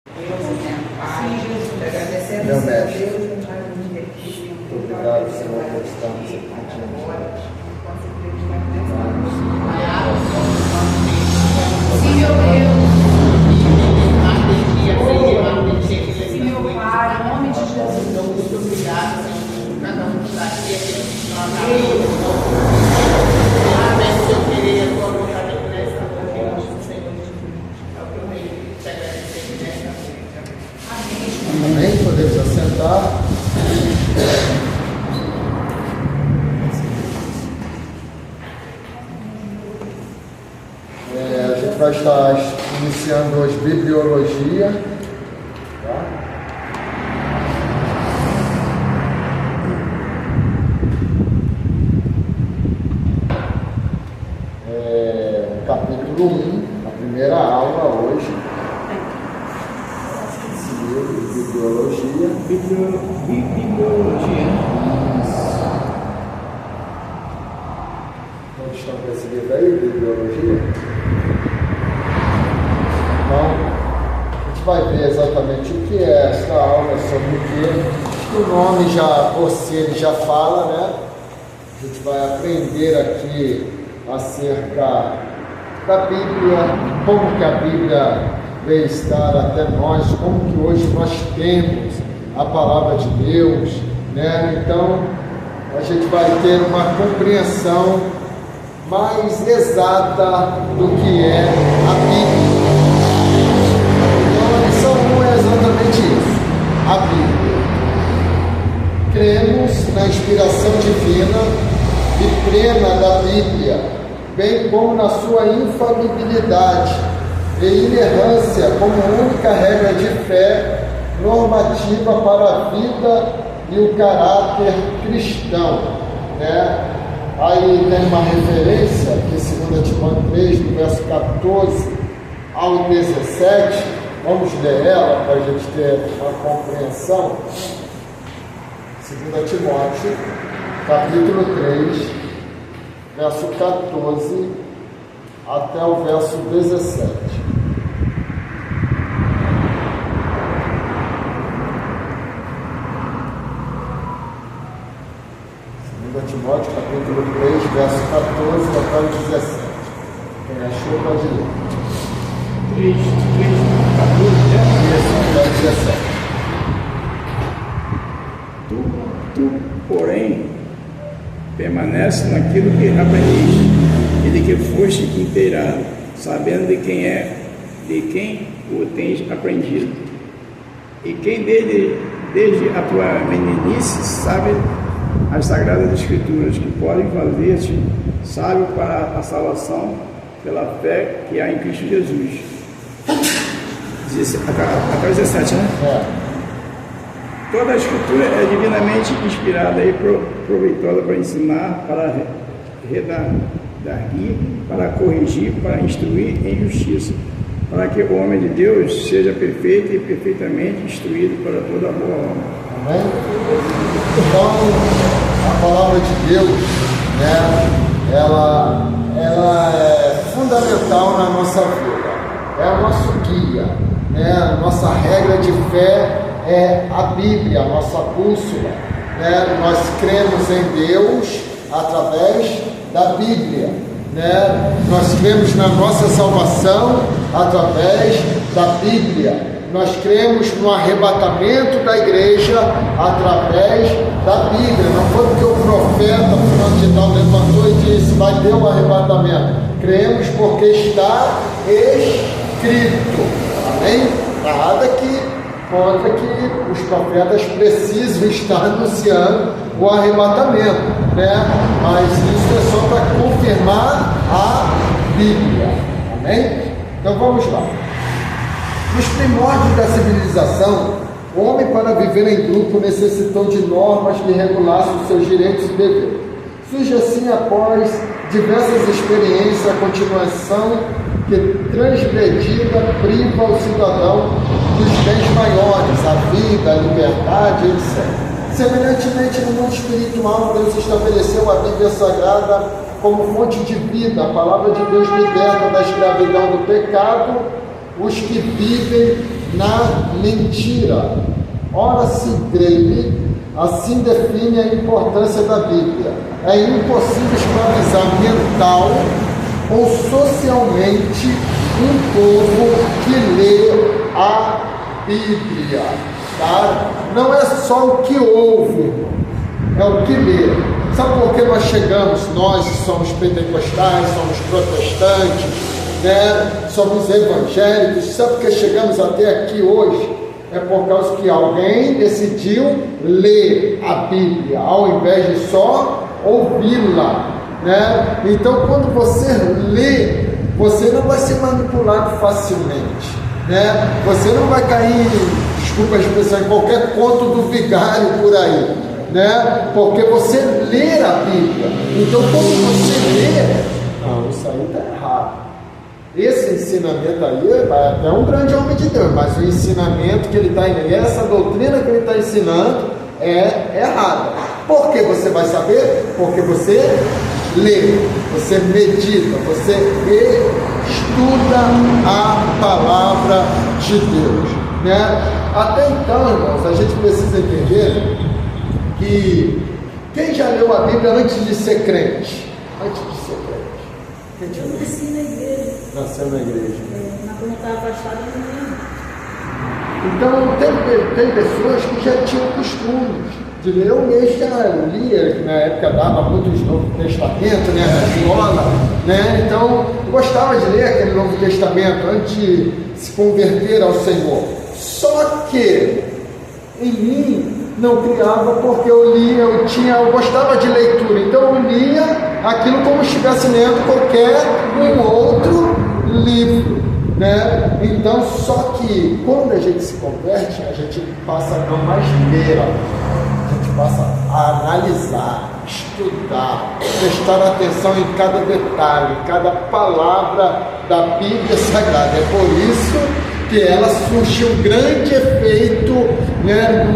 Sim, Jesus. Agradecemos Meu a mestre. Deus e mais um dia aqui. Muito obrigado, Senhor, por estarmos aqui Sim, meu Deus. Sim, meu Pai, em nome de Jesus. Muito obrigado, Senhor. Cada um que está aqui, aquele que não se eu querer a tua vontade presta, porque eu acho que o Senhor é o que eu venho te agradecer diretamente. Amém? Podemos assentar. A gente vai estar iniciando hoje bibliologia. Tá? Capítulo 1, a primeira aula hoje. Esse livro de bibliologia. Bibliologia. Onde estão com esse livro aí, bibliologia? Então, a gente vai ver exatamente o que é essa aula, sobre o que o nome já, por si, ele já fala, né? A gente vai aprender aqui acerca da Bíblia, como que a Bíblia veio estar até nós, como que hoje nós temos a palavra de Deus, né? Então, a gente vai ter uma compreensão mais exata do que é a Bíblia. Então, a lição 1 é exatamente isso, a Bíblia. Cremos na inspiração divina e plena da Bíblia, bem como na sua infalibilidade e inerrância como única regra de fé normativa para a vida e o caráter cristão, né? Aí tem uma referência aqui, 2 Timóteo 3, do verso 14 ao 17, vamos ler ela para a gente ter uma compreensão. 2 Timóteo, capítulo 3, verso 14 até o verso 17. Timóteo, capítulo 3, verso 14 até o 17. Quem achou pode ler. 3, 14, até o 17. Tu, porém, permanece naquilo que aprendeste e de que foste inteirado, sabendo de quem o tens aprendido, e quem desde a tua meninice sabe as Sagradas Escrituras, que podem fazer-te sábio para a salvação pela fé que há em Cristo Jesus. Até 17, né? Toda a Escritura é divinamente inspirada e proveitosa para ensinar, para redarguir, para corrigir, para instruir em justiça, para que o homem de Deus seja perfeito e perfeitamente instruído para toda boa obra. Amém? Então, a palavra de Deus, né, ela é fundamental na nossa vida, é o nosso guia, né, a nossa regra de fé é a Bíblia, a nossa bússola, né? Nós cremos em Deus através da Bíblia, né? Nós cremos na nossa salvação através da Bíblia. Nós cremos no arrebatamento da igreja através da Bíblia. Não foi porque o profeta fulano de tal levantou e disse vai ter um arrebatamento. Cremos porque está escrito. Amém? Nada que contra que os profetas precisam estar anunciando o arrebatamento, né? Mas isso é só para confirmar a Bíblia. Amém? Então vamos lá. Nos primórdios da civilização, o homem, para viver em grupo, necessitou de normas que regulassem os seus direitos e deveres. Surge assim, após diversas experiências, a continuação que, transgredida, priva o cidadão dos bens maiores, a vida, a liberdade, etc. Semelhantemente, no mundo espiritual, Deus estabeleceu a Bíblia Sagrada como fonte de vida. A palavra de Deus liberta da escravidão do pecado os que vivem na mentira. Horace Greeley assim define a importância da Bíblia: é impossível escravizar mental ou socialmente um povo que lê a Bíblia, tá? Não é só o que ouve, é o que lê. Sabe por que nós chegamos, nós que somos pentecostais, somos protestantes, né? Somos evangélicos, sabe por que chegamos até aqui hoje? É por causa que alguém decidiu ler a Bíblia, ao invés de só ouvi-la, né? Então, quando você lê, você não vai ser manipulado facilmente, né? Você não vai cair, desculpa a expressão, em qualquer conto do vigário por aí, né? Porque você lê a Bíblia. Então, quando você lê, não, isso aí está errado. Esse ensinamento aí vai até um grande homem de Deus, mas o ensinamento que ele está, essa doutrina que ele está ensinando é errada. Por que você vai saber? Porque você lê, você medita, você estuda a palavra de Deus, né? Até então, irmãos, a gente precisa entender que quem já leu a Bíblia antes de ser crente? Antes de ser crente. Quem já leu? Nasci na igreja. Nasceu na igreja. Mas quando eu estava afastada, eu não lembro. Então, tem pessoas que já tinham costume de ler. Eu mesmo já lia, na época dava muitos Novo Testamento, né, na escola, né? Então, eu gostava de ler aquele Novo Testamento antes de se converter ao Senhor. Só que em mim não criava, porque eu lia, eu gostava de leitura, então eu lia aquilo como se estivesse lendo qualquer outro livro, né? Então, só que quando a gente se converte, a gente passa a não mais ler, a gente passa a analisar, estudar, prestar atenção em cada detalhe, em cada palavra da Bíblia Sagrada. É por isso que ela surge um grande efeito, né,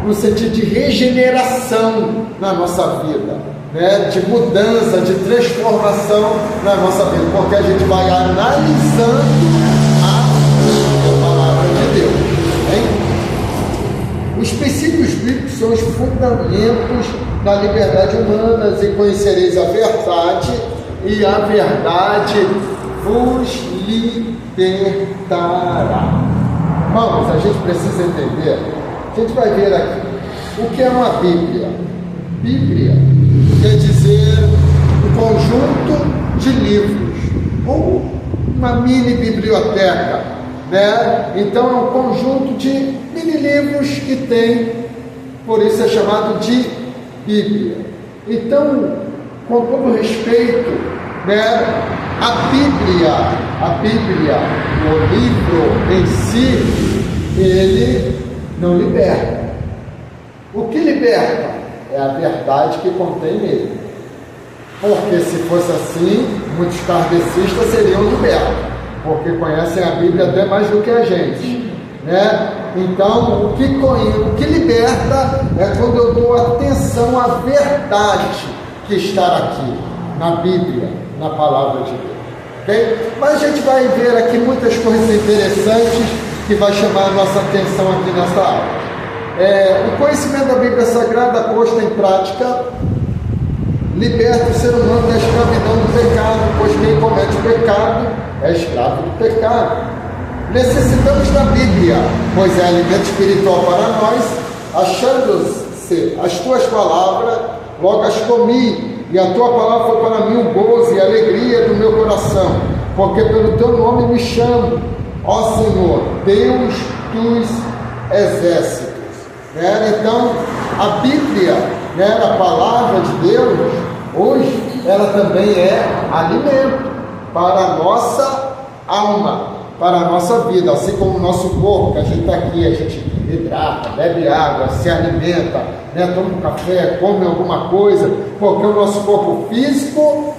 no sentido de regeneração na nossa vida, né, de mudança, de transformação na nossa vida, porque a gente vai analisando a palavra de Deus, hein? Os princípios bíblicos são os fundamentos da liberdade humana, e conhecereis a verdade, e a verdade vos libertará. Vamos, a gente precisa entender. A gente vai ver aqui o que é uma Bíblia. Bíblia quer dizer um conjunto de livros, ou uma mini biblioteca, né? Então é um conjunto de mini livros que tem, por isso é chamado de Bíblia. Então, com todo respeito, né, a Bíblia, o livro em si, ele não liberta. O que liberta é a verdade que contém nele. Porque se fosse assim, muitos kardecistas seriam libertos, porque conhecem a Bíblia até mais do que a gente, né? Então, o que liberta é quando eu dou atenção à verdade que está aqui, na Bíblia, na palavra de Deus. Okay? Mas a gente vai ver aqui muitas coisas interessantes que vai chamar a nossa atenção aqui nessa aula. O conhecimento da Bíblia Sagrada posto em prática liberta o ser humano da escravidão do pecado, pois quem comete o pecado é escravo do pecado. Necessitamos da Bíblia, pois é alimento espiritual para nós. Achando-se as tuas palavras, logo as comi, e a tua palavra foi para mim um gozo e alegria do meu coração, porque pelo teu nome me chamo, ó Senhor, Deus dos exércitos. Né? Então, a Bíblia, né, a palavra de Deus, hoje, ela também é alimento para a nossa alma, para a nossa vida, assim como o nosso corpo, que a gente está aqui, a gente hidrata, bebe água, se alimenta, né, toma um café, come alguma coisa, porque o nosso corpo físico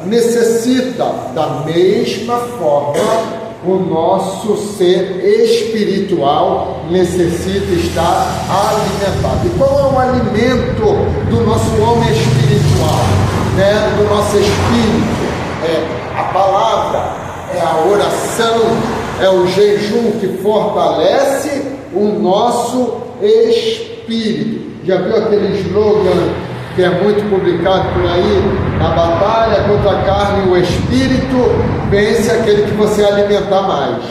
necessita da mesma forma. O nosso ser espiritual necessita estar alimentado. E qual é o alimento do nosso homem espiritual, né? Do nosso espírito? É a palavra, é a oração, É o jejum que fortalece o nosso espírito. Já viu aquele slogan que é muito publicado por aí? Na batalha contra a carne e o espírito, vence aquele que você alimentar mais,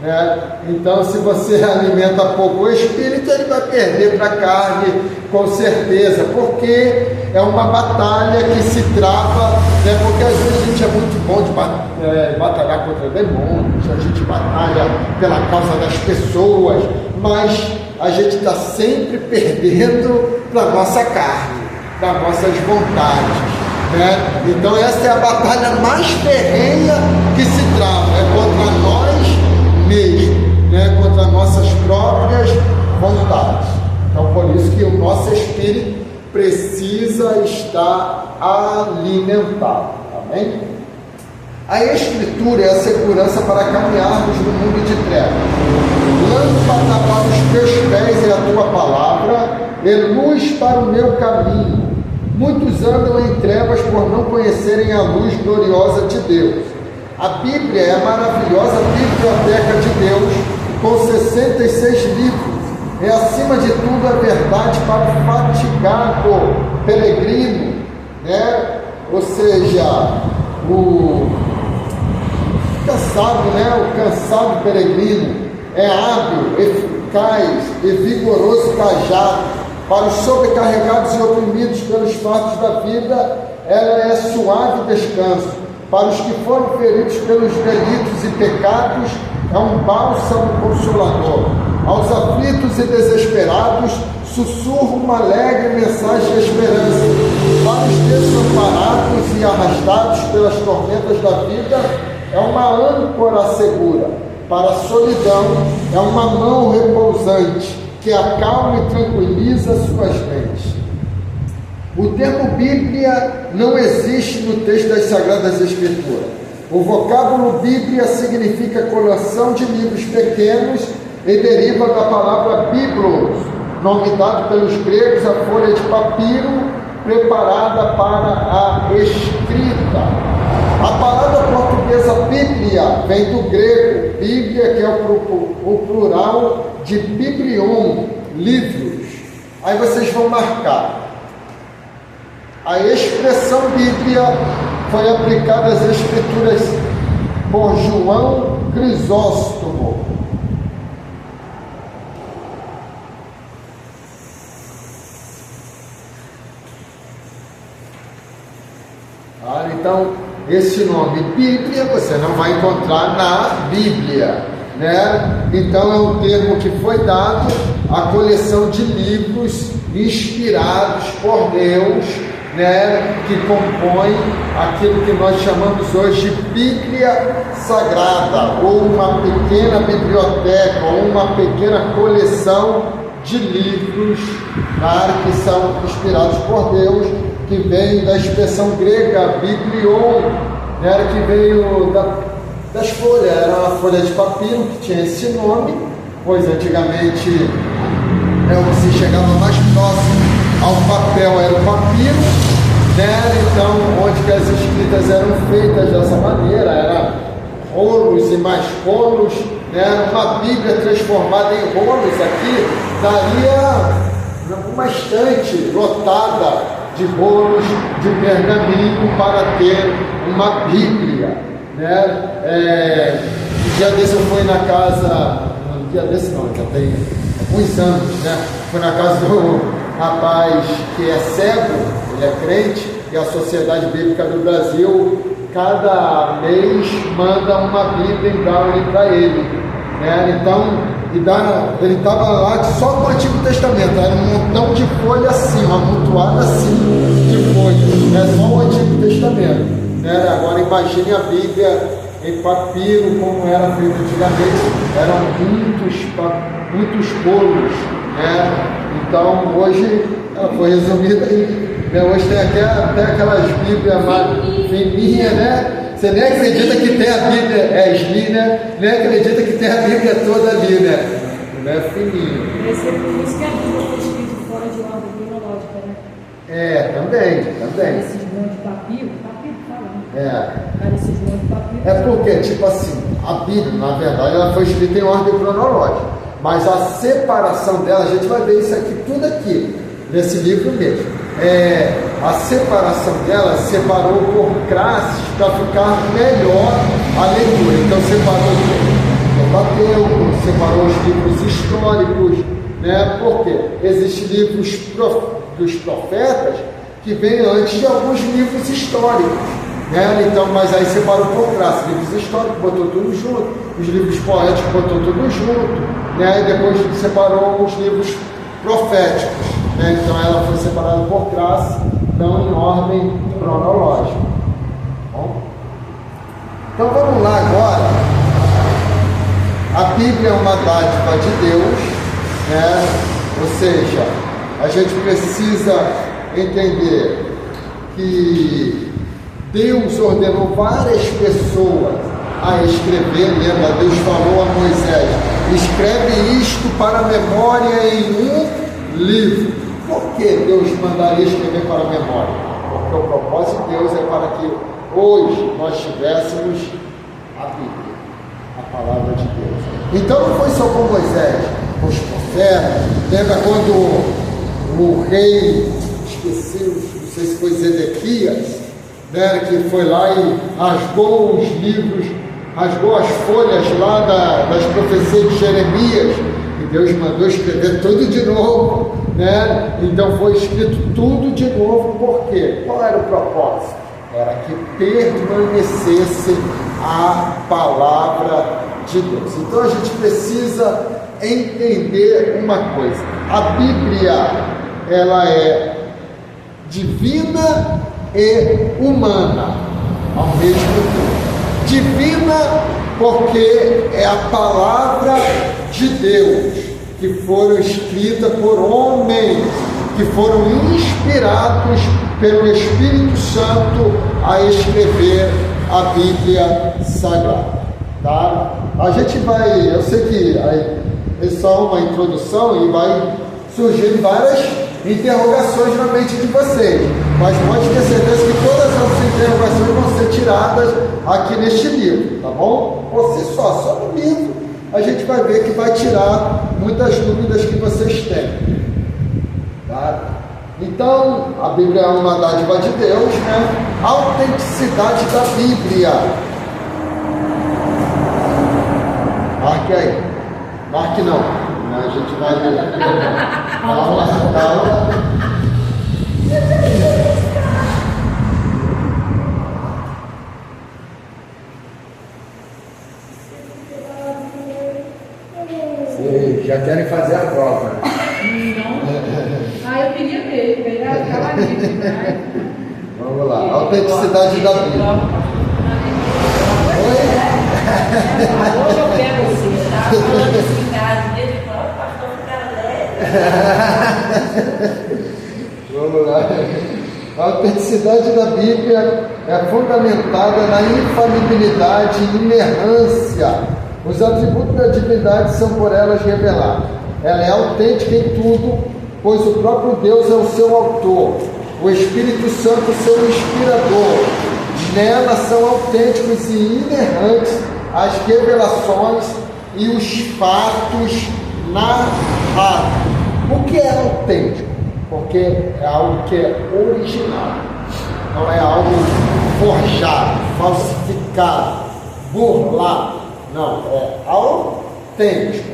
né? Então, se você alimenta pouco o espírito, ele vai perder para a carne, com certeza, porque é uma batalha que se trava, né? Porque às vezes a gente é muito bom de batalhar contra demônios, a gente batalha pela causa das pessoas, mas a gente está sempre perdendo para a nossa carne, para nossas vontades, né? Então essa é a batalha mais ferrenha que se trava, é contra nós mesmos, né? Contra nossas próprias vontades. Então por isso que o nosso espírito precisa estar alimentado, amém? A Escritura é a segurança para caminharmos no mundo de trevas. Lâmpada para os teus pés é a tua palavra, e luz para o meu caminho. Muitos andam em trevas por não conhecerem a luz gloriosa de Deus. A Bíblia é a maravilhosa biblioteca de Deus, com 66 livros. É, acima de tudo, a verdade para o fatigado peregrino, né? Ou seja, o cansado, né? O cansado peregrino. É hábil, eficaz e vigoroso cajado. Para os sobrecarregados e oprimidos pelos fardos da vida, ela é suave descanso. Para os que foram feridos pelos delitos e pecados, é um bálsamo consolador. Aos aflitos e desesperados, sussurra uma alegre mensagem de esperança. Para os desamparados e arrastados pelas tormentas da vida, é uma âncora segura. Para a solidão, é uma mão repousante, que acalma e tranquiliza suas mentes. O termo Bíblia não existe no texto das Sagradas Escrituras. O vocábulo Bíblia significa coleção de livros pequenos e deriva da palavra biblos, nome dado pelos gregos à folha de papiro preparada para a escrita. A palavra portuguesa Bíblia vem do grego Bíblia, que é o plural de biblion, livros. Aí vocês vão marcar. A expressão Bíblia foi aplicada às Escrituras por João Crisóstomo. Então, esse nome Bíblia você não vai encontrar na Bíblia, né? Então é um termo que foi dado à coleção de livros inspirados por Deus, né? Que compõe aquilo que nós chamamos hoje de Bíblia Sagrada, ou uma pequena biblioteca, ou uma pequena coleção de livros, tá? Que são inspirados por Deus, que vem da expressão grega biblion, né, que veio das folhas. Era uma folha de papiro que tinha esse nome, pois antigamente o que se chegava mais próximo ao papel era o papiro, né? Então, onde que as escritas eram feitas dessa maneira, era rolos e mais rolos, né? Uma Bíblia transformada em rolos aqui daria uma estante lotada de rolos de pergaminho para ter uma Bíblia, né? Um dia desse eu fui na casa, um dia desse não, já tem alguns anos, né? Fui na casa do rapaz que é cego, ele é crente, e a Sociedade Bíblica do Brasil, cada mês, manda uma Bíblia em Braille para ele, né? Então, ele estava lá só com o Antigo Testamento, era um montão de folha assim, uma amontoada assim de folhas, né? Só o Antigo Testamento, né? Agora imagine a Bíblia em papiro, como era feito antigamente, eram muitos rolos, né? Então hoje ela foi resumida aí, né? Hoje tem até aquelas Bíblias mais fininhas, né? Você nem acredita que tem a Bíblia Esli, né? Nem acredita que tem a Bíblia toda ali, né? Não é fininho. Esse é por isso que a Bíblia foi escrita fora de ordem cronológica, né? Também. Esses monte de papiro fala, né? Parecido muito com a Bíblia. É porque, tipo assim, a Bíblia, na verdade, ela foi escrita em ordem cronológica, mas a separação dela, a gente vai ver isso aqui, tudo aqui, nesse livro mesmo. A separação dela separou por classes para ficar melhor a leitura. Então separou o Pentateuco, separou os livros históricos, né? Porque existem livros dos profetas que vêm antes de alguns livros históricos, né? Então, mas aí separou por classe, livros históricos, botou tudo junto, os livros poéticos botou tudo junto, né? E depois separou os livros proféticos, né? Então ela foi separada por classe, não em ordem cronológica. Bom, então vamos lá agora. A Bíblia é uma dádiva de Deus, né? Ou seja, a gente precisa entender que Deus ordenou várias pessoas a escrever. Lembra? Deus falou a Moisés: escreve isto para a memória em um livro. Por que Deus mandaria escrever para a memória? Porque o propósito de Deus é para que hoje nós tivéssemos a Bíblia, a palavra de Deus. Então não foi só com Moisés, com os profetas. Lembra quando o rei, esqueci, não sei se foi Zedequias, né, que foi lá e rasgou os livros, rasgou as folhas lá das profecias de Jeremias, e Deus mandou escrever tudo de novo, né? Então foi escrito tudo de novo. Por quê? Qual era o propósito? Era que permanecesse a palavra de Deus. Então a gente precisa entender uma coisa: a Bíblia, ela é divina e humana ao mesmo tempo. Divina porque é a palavra de Deus, que foram escritas por homens, que foram inspirados pelo Espírito Santo a escrever a Bíblia Sagrada, tá? A gente vai, eu sei que é só uma introdução e vai surgir várias interrogações na mente de vocês, mas pode ter certeza que todas as interrogações vão ser tiradas aqui neste livro, tá bom? Por si só no livro a gente vai ver que vai tirar muitas dúvidas que vocês têm, tá? Então, a Bíblia é uma dádiva de Deus, né? A autenticidade da Bíblia. Marque aí. Marque não. A gente vai ler. Calma. Vocês já querem fazer a prova, né? Não. Eu queria ver, pegar aquela Bíblia, né? Vamos lá. Autenticidade da Bíblia. Hoje eu pego você, tá? Falando assim em casa, desde quando o pastor fica leve. Vamos lá. A autenticidade da Bíblia é fundamentada na infalibilidade e inerrância. Os atributos da divindade são por elas revelados. Ela é autêntica em tudo, pois o próprio Deus é o seu autor, o Espírito Santo o seu inspirador. Nela são autênticos e inerrantes as revelações e os fatos narrados. O que é autêntico? Porque é algo que é original, não é algo forjado, falsificado, burlado, não, é autêntico,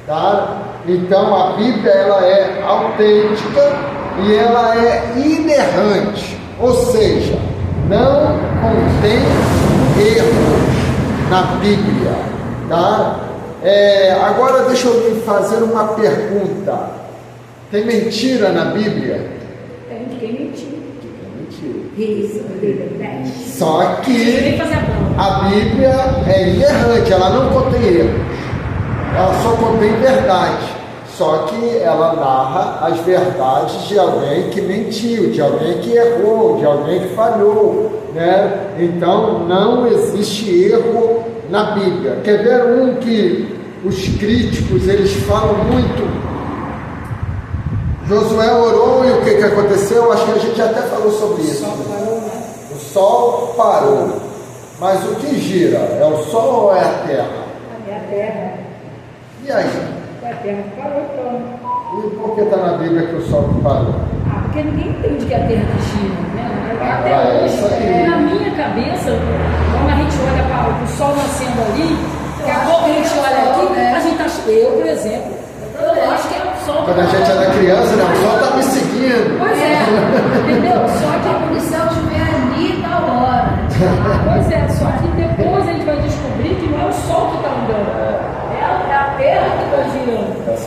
tá? Então a Bíblia, ela é autêntica e ela é inerrante, ou seja, não contém erros na Bíblia, tá? Agora deixa eu lhe fazer uma pergunta. Tem mentira na Bíblia? Tem mentira. Isso. Isso. Só que Tem que fazer a prova. a Bíblia é inerrante, ela não contém erros. Ela só contém verdade. Só que ela narra as verdades de alguém que mentiu, de alguém que errou, de alguém que falhou, né? Então não existe erro na Bíblia. Quer ver um que os críticos eles falam muito? Josué orou e o que aconteceu? Acho que a gente até falou sobre isso. Só parou, né? O Sol parou. Mas o que gira? É o Sol ou é a Terra? É a terra. E aí? É a terra que parou, então. E por que está na Bíblia que o Sol parou? Ah, porque ninguém entende que a terra que gira, né? Até é hoje, isso aí. na minha cabeça, quando a gente olha para o sol nascendo ali, daqui a pouco a gente olha aqui, a gente tá. Eu, por exemplo, eu acho que é o sol. Quando a gente era criança, né? O Sol está me seguindo. Pois é, entendeu? Só que A punição estiver ali tal hora. pois é, só que depois a gente vai descobrir que não é o sol que está andando, é a terra que está girando. Está se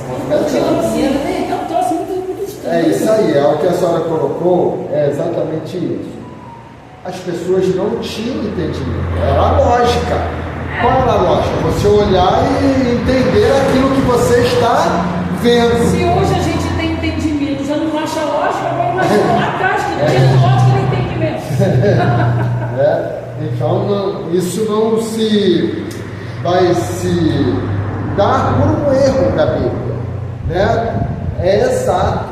Então, movimentando. assim, é um troço muito estranho. É isso aí, é o que a senhora colocou, é exatamente isso. As pessoas não tinham entendimento, era a lógica. Qual era a lógica? Você olhar e entender aquilo que você está vendo. Se hoje a gente tem entendimento, já não acha lógica, agora imagina lá atrás que não tinha lógica nem entendimento. Então isso não se vai se dar por um erro da Bíblia, né? É exato,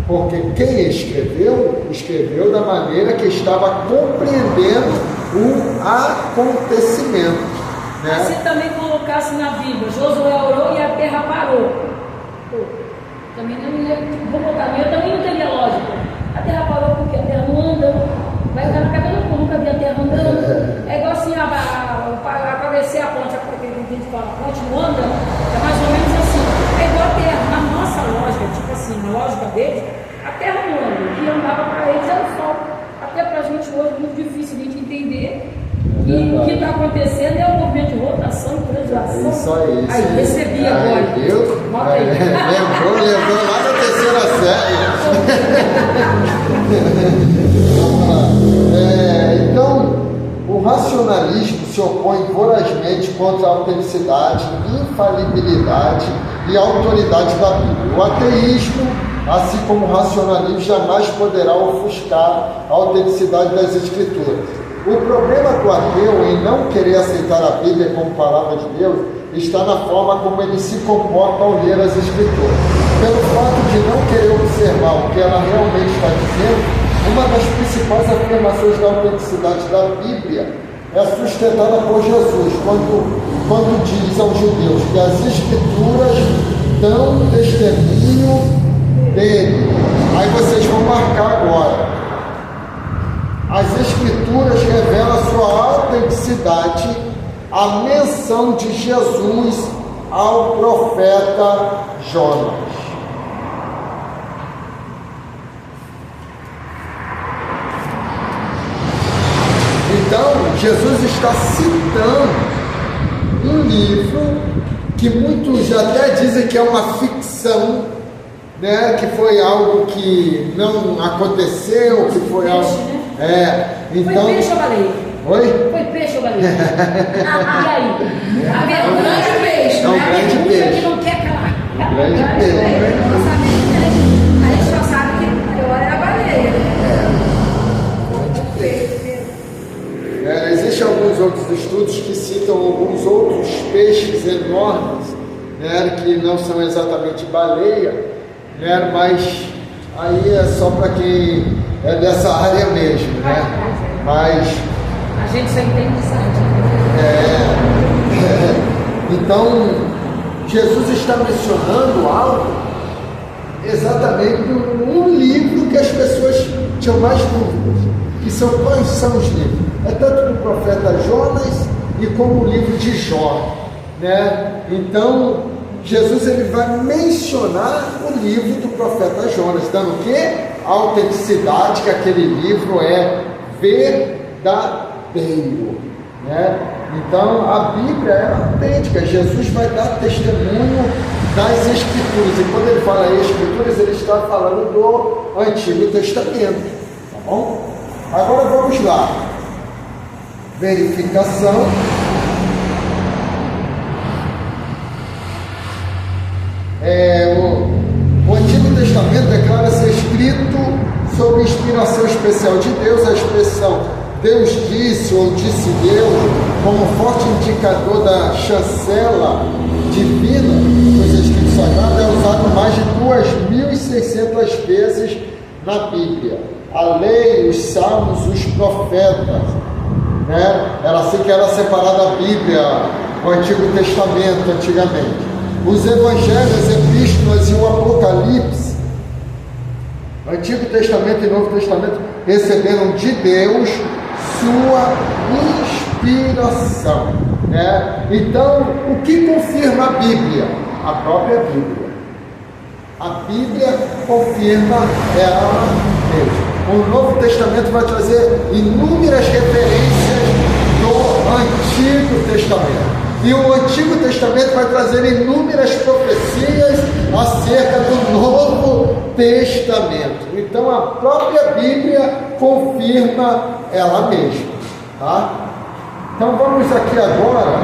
porque quem escreveu da maneira que estava compreendendo o acontecimento, né? Se também colocasse na Bíblia, Josué orou e a terra parou. Pô, também não ia, vou botar, eu também não teria lógica. A terra parou porque a terra não anda. Vai andar na cabeça, eu nunca vi a terra andando. É igual assim, atravessar a ponte, a ponte não anda, é mais ou menos assim. É igual a terra, na nossa lógica, tipo assim, na lógica deles, a terra não anda. O que andava para eles era o sol. Até para a gente hoje é muito difícil a gente entender. E o que está acontecendo é o movimento de rotação e translação. Isso aí. Aí, recebi agora. Viu? Bota aí. Lembrou lá da terceira série. Vamos lá. Então, o racionalismo se opõe vorazmente contra a autenticidade, infalibilidade e autoridade da Bíblia. O ateísmo, assim como o racionalismo, jamais poderá ofuscar a autenticidade das Escrituras. O problema do ateu em não querer aceitar a Bíblia como palavra de Deus está na forma como ele se comporta ao ler as Escrituras. Pelo fato de não querer observar o que ela realmente está dizendo, uma das principais afirmações da autenticidade da Bíblia é sustentada por Jesus, quando diz aos judeus que as Escrituras dão testemunho dele. Aí vocês vão marcar agora. As Escrituras revelam a sua autenticidade, a menção de Jesus ao profeta Jonas. Então, Jesus está citando um livro que muitos até dizem que é uma ficção, né? Que foi algo que não aconteceu, que foi Peixe, algo... né? Então... Foi peixe ou baleia? Oi? Foi peixe ou baleia? E aí? É um grande peixe, É um né? grande Ele peixe. não quer calar. Um grande peixe. A gente só sabe que o maior é a baleia. Existem alguns outros estudos que citam alguns outros peixes enormes, né, que não são exatamente baleia, né, mas aí é só para quem é dessa área mesmo, né? Mas A gente só entende de sardinha. então Jesus está mencionando algo exatamente num livro que as pessoas tinham mais dúvidas, que são quais são os livros? É tanto do profeta Jonas e como o livro de Jó, né? Então Jesus ele vai mencionar o livro do profeta Jonas, dando o quê? A autenticidade que aquele livro é verdadeiro, né? Então a Bíblia é autêntica. Jesus vai dar testemunho das Escrituras, e quando ele fala em Escrituras, ele está falando do Antigo Testamento, tá bom? Agora vamos lá. Verificação. O Antigo Testamento declara ser escrito sob inspiração especial de Deus. A expressão Deus disse ou disse Deus, como forte indicador da chancela divina dos escritos sagrados, é usado mais de 2.600 vezes na Bíblia. a lei, os salmos, os profetas, né? Era assim que era separada a Bíblia, o Antigo Testamento antigamente. Os evangelhos, epístolas e o Apocalipse, Antigo Testamento e Novo Testamento, receberam de Deus sua inspiração, né? Então, o que confirma a Bíblia? A própria Bíblia. A Bíblia confirma ela mesma. O Novo Testamento vai trazer inúmeras referências do Antigo Testamento. E o Antigo Testamento vai trazer inúmeras profecias acerca do Novo Testamento. Então a própria Bíblia confirma ela mesma. Tá? Então vamos aqui agora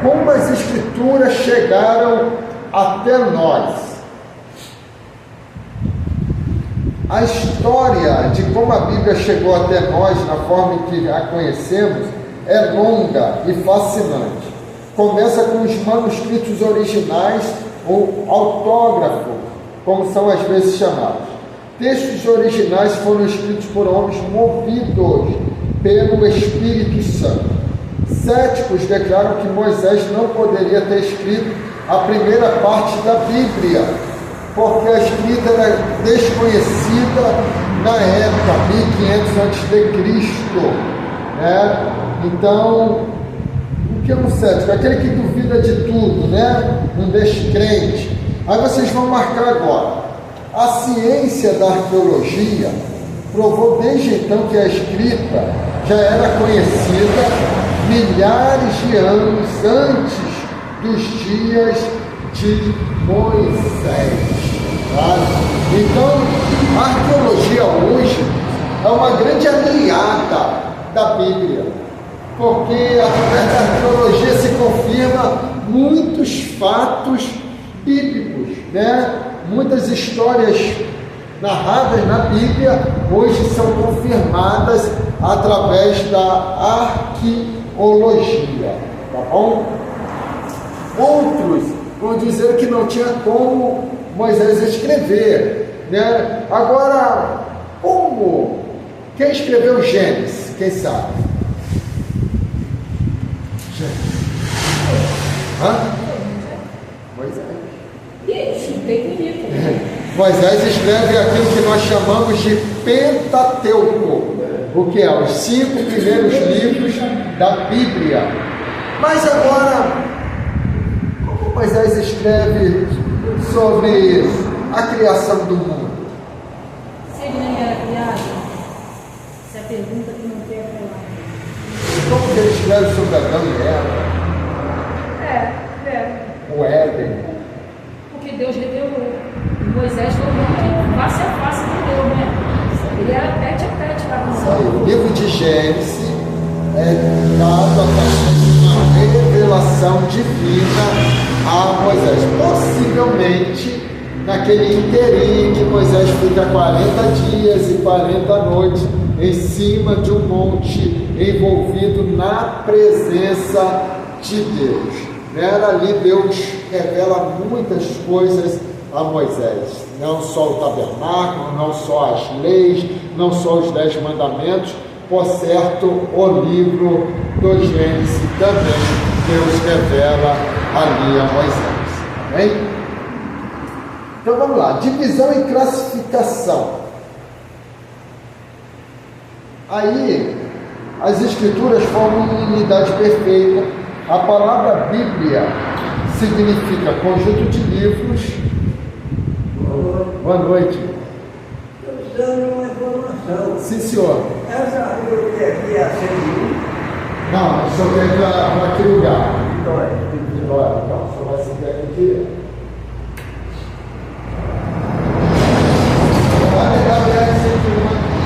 como as Escrituras chegaram até nós. A história de como a Bíblia chegou até nós, na forma em que a conhecemos, é longa e fascinante. Começa com os manuscritos originais, ou autógrafo, como são às vezes chamados. Textos originais foram escritos por homens movidos pelo Espírito Santo. Céticos declaram que Moisés não poderia ter escrito a primeira parte da Bíblia, porque a escrita era desconhecida na época, 1500 a.C., né? Então, o que é um cético? Aquele que duvida de tudo, né? Um descrente. Aí vocês vão marcar agora. A ciência da arqueologia provou desde então que a escrita já era conhecida milhares de anos antes dos dias de Moisés. Tá? Então, a arqueologia hoje é uma grande aliada da Bíblia, porque através da arqueologia se confirma muitos fatos bíblicos, né? Muitas histórias narradas na Bíblia hoje são confirmadas através da arqueologia, tá bom? Outros vão dizer que não tinha como Moisés escrever, né? Agora, como? Quem escreveu Gênesis? Quem sabe? Gênesis. Moisés. Isso, tem bonito. Moisés escreve aquilo que nós chamamos de Pentateuco, o que é os 5 primeiros livros da Bíblia. Mas agora, como Moisés escreve sobre a criação do mundo? Se ele nem era criado, essa é a pergunta que não quer falar. Como que ele escreve sobre Adão e Eva? O Éden. Porque Deus revelou. Moisés falou face a face com Deus, né? Ele era tete a tete lá com Deus. O livro de Gênesis é dado através de uma revelação divina a Moisés. Possivelmente, naquele inteirinho que Moisés fica 40 dias e 40 noites em cima de um monte, envolvido na presença de Deus. Ali Deus revela muitas coisas a Moisés, não só o tabernáculo, não só as leis, não só os 10 mandamentos, por certo, o livro do Gênesis também Deus revela ali a Moisés. Bem? Então vamos lá, divisão e classificação. Aí as escrituras formam uma unidade perfeita. A palavra Bíblia significa conjunto de livros. Boa noite. Estou dando uma informação. Sim, senhor. Essa rua que aqui é a CNI? Não, o senhor quer ir para que lugar? Vitória. Vitória, então, o senhor vai seguir aqui direto. Vai pegar a BR-101 aqui.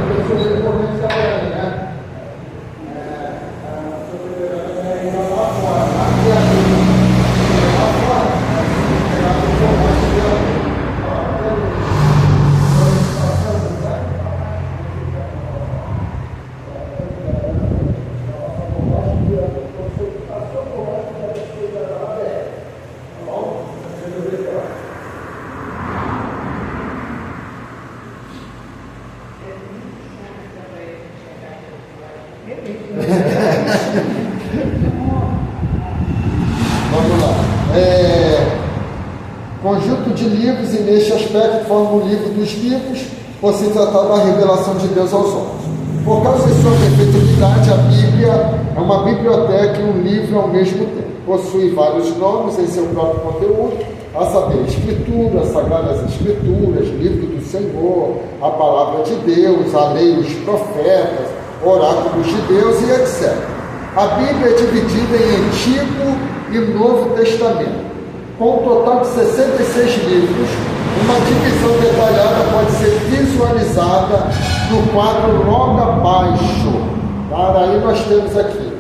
Eu sou corrente da BR, né? Bom, conjunto de livros, e neste aspecto forma o livro dos livros, por se tratar da revelação de Deus aos homens. Por causa de sua perfeita unidade, a Bíblia é uma biblioteca e um livro ao mesmo tempo. Possui vários nomes em seu próprio conteúdo, a saber, Escritura, Sagradas Escrituras, Livro do Senhor, a Palavra de Deus, a Lei, os Profetas, Oráculos de Deus e etc. A Bíblia é dividida em Antigo e Novo Testamento. Com um total de 66 livros, uma divisão detalhada pode ser visualizada no quadro logo abaixo. Tá? Aí nós temos aqui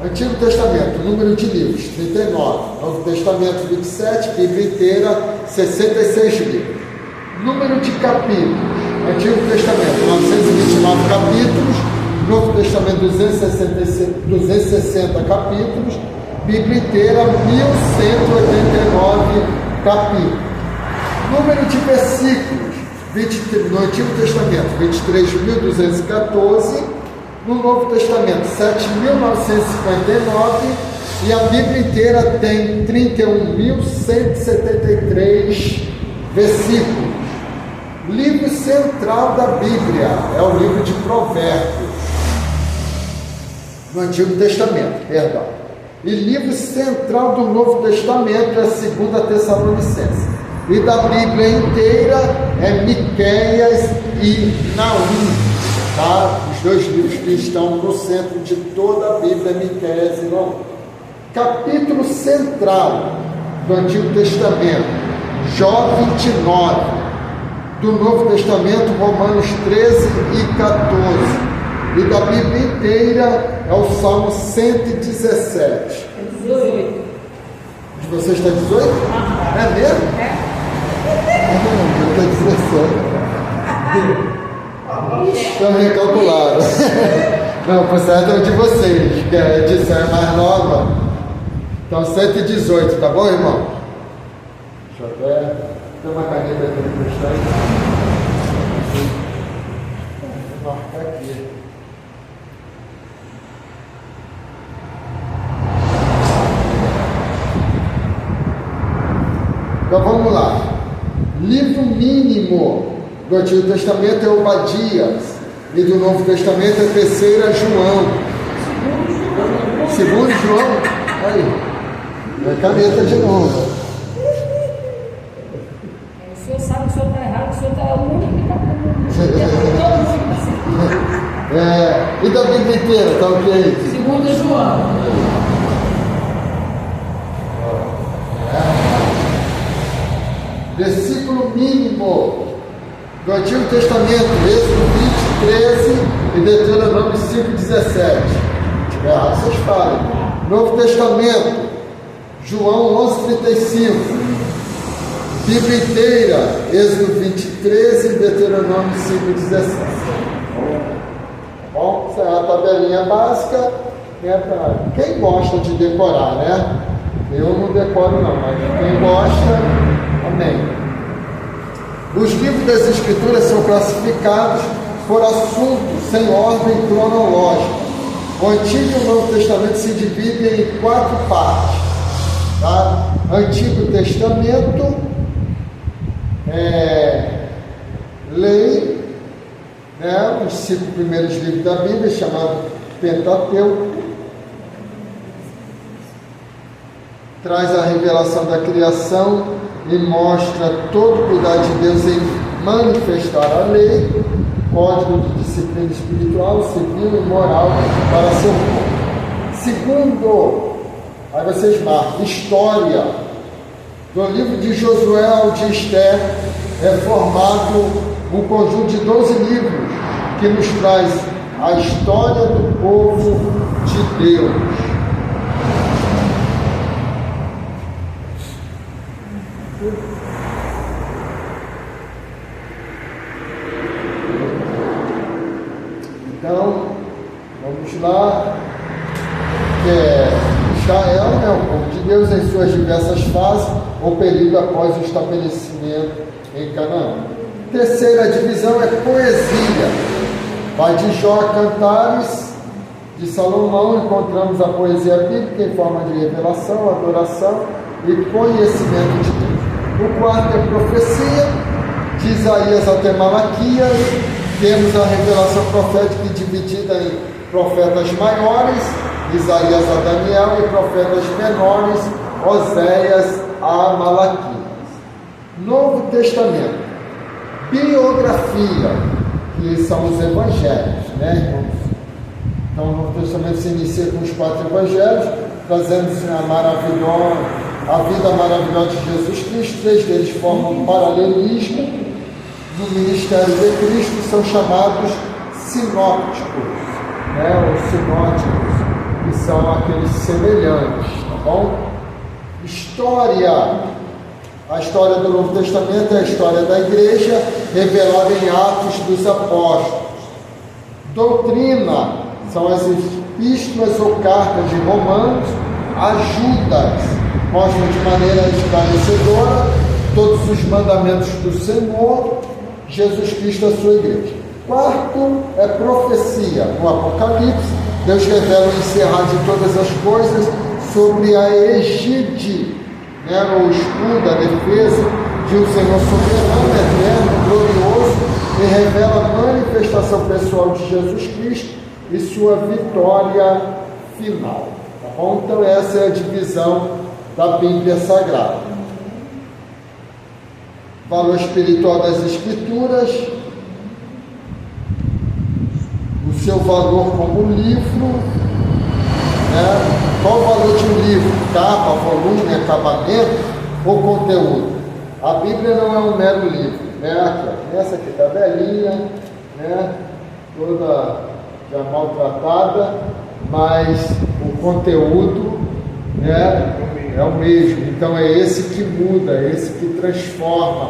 Antigo Testamento, número de livros, 39. Novo Testamento, 27. Bíblia inteira, 66 livros. Número de capítulos. Antigo Testamento, 929 capítulos. Novo Testamento, 260 capítulos. Bíblia inteira, 1189 capítulos. Número de versículos. No Antigo Testamento, 23.214. No Novo Testamento, 7.959, e a Bíblia inteira tem 31.173 versículos. Livro central da Bíblia é o livro de Provérbios, no Antigo Testamento, perdão. E livro central do Novo Testamento é a 2 Tessalonicenses. E da Bíblia inteira é Miqueias e Naum. Tá? Os dois livros que estão no centro de toda a Bíblia, Miqueias e Naum. Capítulo central do Antigo Testamento, Jó 29. Do Novo Testamento, Romanos 13 e 14. E da Bíblia inteira é o Salmo 117. É 18. De vocês está 18? É mesmo? Eu estou 17. Estão recalculados. Não, por certo é o de vocês, que a edição é mais nova. Então 118, tá bom, irmão? Deixa eu até. Tem uma caneta aqui no cristal. Vou marcar aqui. Então vamos lá. Livro mínimo do Antigo Testamento é Obadias, e do Novo Testamento é 3 João. Segundo João? Aí, é caneta de novo. O senhor sabe que o senhor está errado, o senhor está o único que está E da Bíblia inteira, tá ok? Segundo João. Versículo mínimo do Antigo Testamento, Êxodo 20, 13 e Deuteronômio 5, 17. Se tiver errado, vocês falem. Novo Testamento, João 11, 35. Bíblia inteira, Êxodo 20, 13 e Deuteronômio 5, 17. Bom, essa é a tabelinha básica, né, para quem gosta de decorar, né? Eu não decoro não, mas quem gosta, amém. Os livros das Escrituras são classificados por assuntos sem ordem cronológica. O Antigo e o Novo Testamento se dividem em 4 partes. Tá? Antigo Testamento, lei, né? Os 5 primeiros livros da Bíblia, chamado Pentateuco. Traz a revelação da criação e mostra todo o cuidado de Deus em manifestar a lei, código de disciplina espiritual, civil e moral para seu povo. Segundo, aí vocês marcam, história. Do livro de Josué ao de Esther é formado um conjunto de 12 livros que nos traz a história do povo de Deus. Então, vamos lá. Israel, né, o povo de Deus, em suas diversas fases, ou período após o estabelecimento em Canaã. Terceira divisão é poesia. Vai de Jó a Cantares, de Salomão, encontramos a poesia bíblica em forma de revelação, adoração e conhecimento de Deus. O quarto é profecia, de Isaías até Malaquias. Temos a revelação profética dividida em profetas maiores, Isaías a Daniel, e profetas menores, Oséias a Malaquias. Novo Testamento, biografia, que são os evangelhos, né, irmãos? Então, o Novo Testamento se inicia com os 4 evangelhos, trazendo-se a vida maravilhosa de Jesus Cristo. 3 deles formam um paralelismo no ministério de Cristo, são chamados sinópticos, né, os sinóticos, que são aqueles semelhantes, tá bom? História. A história do Novo Testamento é a história da igreja, revelada em Atos dos Apóstolos. Doutrina são as epístolas ou cartas de Romanos. Ajudas mostram de maneira esclarecedora todos os mandamentos do Senhor, Jesus Cristo, a sua igreja. Quarto é profecia. No Apocalipse, Deus revela o encerrar de todas as coisas sobre a égide, né, o escudo, a defesa de um Senhor soberano, eterno, glorioso, e revela a manifestação pessoal de Jesus Cristo e sua vitória final. Tá bom? Então essa é a divisão da Bíblia Sagrada. Valor espiritual das Escrituras, o seu valor como livro, né? Qual o valor de um livro? Capa, volume, acabamento ou conteúdo? A Bíblia não é um mero livro, né? Aqui, essa aqui está velhinha, né? Toda já maltratada, mas o conteúdo, né, é o mesmo. Então é esse que muda, é esse que transforma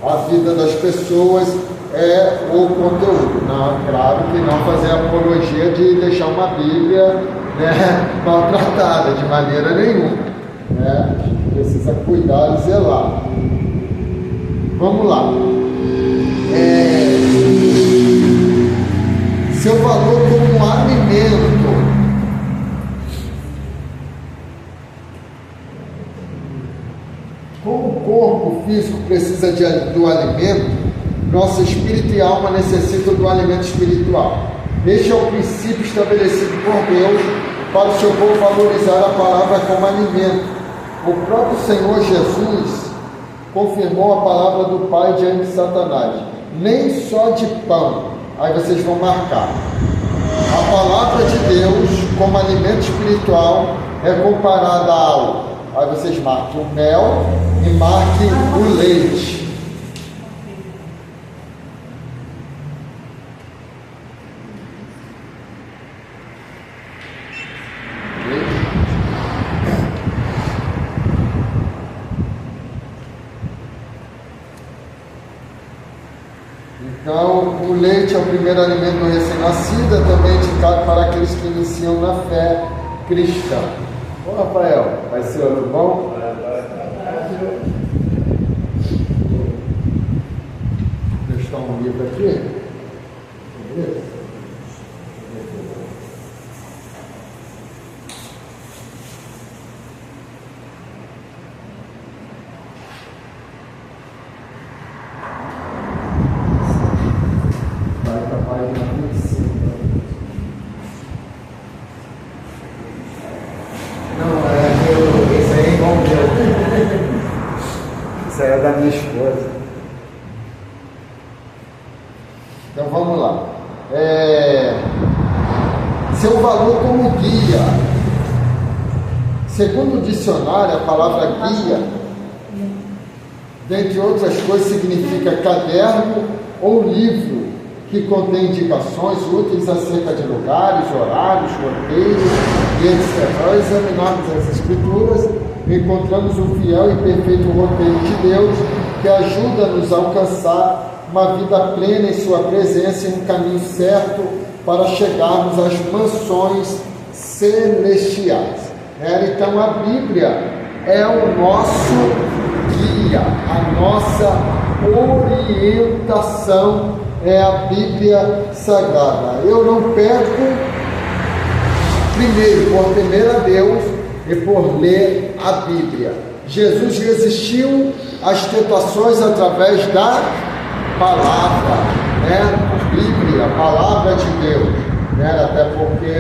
a vida das pessoas, é o conteúdo. Não, claro que não fazer apologia de deixar uma Bíblia, né, maltratada de maneira nenhuma, né? A gente precisa cuidar e zelar. Vamos lá. Seu valor como alimento. Como o corpo físico precisa do alimento, nosso espírito e alma necessitam do alimento espiritual. Este é o princípio estabelecido por Deus para o seu povo valorizar a palavra como alimento. O próprio Senhor Jesus confirmou a palavra do Pai diante de Satanás: nem só de pão. Aí vocês vão marcar. A palavra de Deus como alimento espiritual é comparada ao... Aí vocês marquem o mel e marquem o leite. Então, o leite é o primeiro alimento do recém-nascido, é também indicado para aqueles que iniciam na fé cristã. Ô Rafael, vai ser outro bom? Vou deixar um livro aqui. Beleza? Isso aí é da minha esposa. Então vamos lá. Seu valor como guia. Segundo o dicionário, a palavra guia, dentre outras coisas, significa caderno ou livro que contém indicações úteis acerca de lugares, horários, roteiros e etc. Ao examinarmos as Escrituras, encontramos um fiel e perfeito roteiro de Deus que ajuda-nos a alcançar uma vida plena em sua presença e um caminho certo para chegarmos às mansões celestiais. Então a Bíblia é o nosso guia, a nossa orientação é a Bíblia Sagrada. Eu não perco, primeiro, por temer a Deus e por ler a Bíblia. Jesus resistiu às tentações através da palavra, né? Bíblia, a palavra de Deus, né? Até porque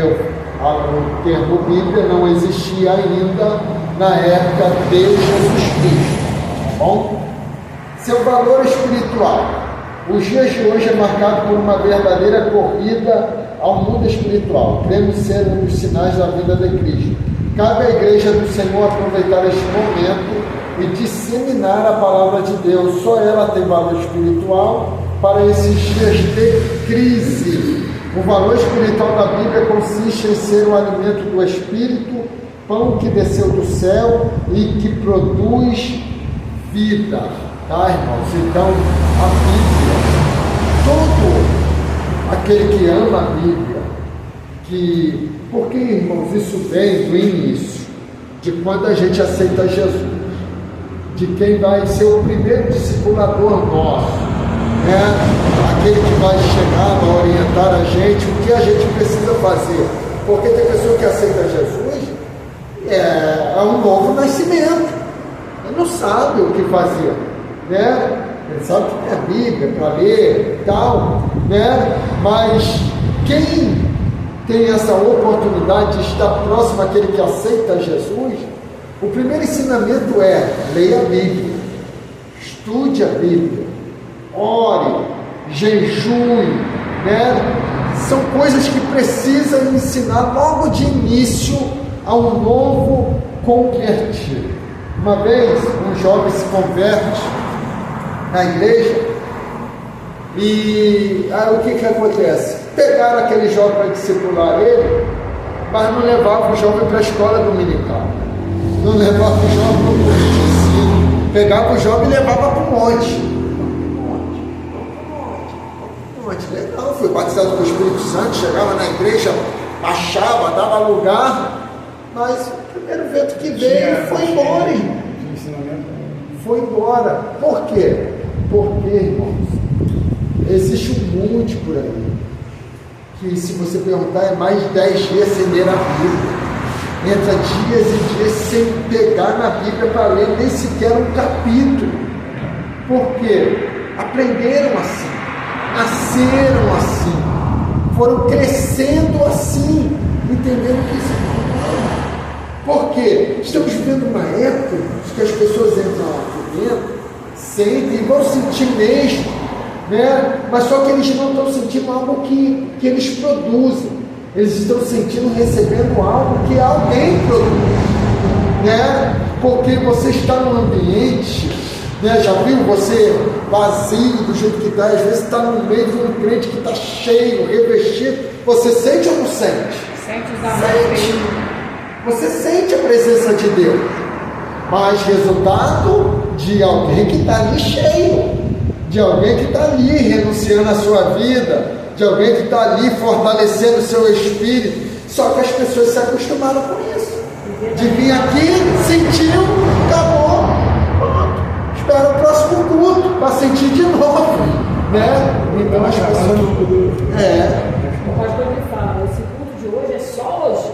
o termo Bíblia não existia ainda na época de Jesus Cristo, tá bom? Seu valor espiritual. Os dias de hoje é marcado por uma verdadeira corrida ao mundo espiritual. Cremos ser um dos sinais da vida de Cristo. Cabe à Igreja do Senhor aproveitar este momento e disseminar a palavra de Deus. Só ela tem valor espiritual para esses dias de crise. O valor espiritual da Bíblia consiste em ser o alimento do Espírito, pão que desceu do céu e que produz vida. Tá, irmãos? Então, a Bíblia, todo aquele que ama a Bíblia, porque, irmãos, isso vem do início, de quando a gente aceita Jesus, de quem vai ser o primeiro discipulador nosso, né? Aquele que vai chegar, vai orientar a gente, o que a gente precisa fazer, porque tem pessoa que aceita Jesus, é um novo nascimento, ele não sabe o que fazer, né? Ele sabe que tem a Bíblia para ler e tal, né? Mas quem tem essa oportunidade de estar próximo àquele que aceita Jesus, o primeiro ensinamento é: leia a Bíblia, estude a Bíblia, ore, jejue, né? São coisas que precisam ensinar logo de início a um novo convertido. Uma vez um jovem se converte na igreja e aí o que acontece? Pegaram aquele jovem para discipular ele, mas não levavam o jovem para a escola dominical, não levavam o jovem para o curso de ensino, pegavam o jovem e levavam para o monte. Legal, foi batizado com o Espírito Santo, chegava na igreja, baixava, dava lugar, mas o primeiro vento que veio foi embora, irmão. Foi embora. Por quê? Porque, irmãos, existe um monte por aí que, se você perguntar, é mais de 10 dias sem ler a Bíblia. Entra dias e dias sem pegar na Bíblia para ler nem sequer um capítulo. Por quê? Aprenderam assim, nasceram assim, foram crescendo assim, entendendo que isso é normal. Por quê? Estamos vivendo uma época que as pessoas entram aqui dentro, sentem e vão sentir mesmo, né? Mas só que eles não estão sentindo algo que eles produzem, eles estão sentindo, recebendo algo que alguém produz, né? Porque você está num ambiente, né? Já viu você vazio do jeito que está? Às vezes está no meio de um crente que está cheio, revestido, você sente ou não sente? Sente os amores. Sente. Você sente a presença de Deus, mas resultado de alguém que está ali cheio, de alguém que está ali renunciando à sua vida, de alguém que está ali fortalecendo o seu espírito. Só que as pessoas se acostumaram com isso, de vir aqui, sentiu, acabou, pronto, espera o próximo culto para sentir de novo, né? Então as pessoas O pastor me fala, esse culto de hoje é só hoje.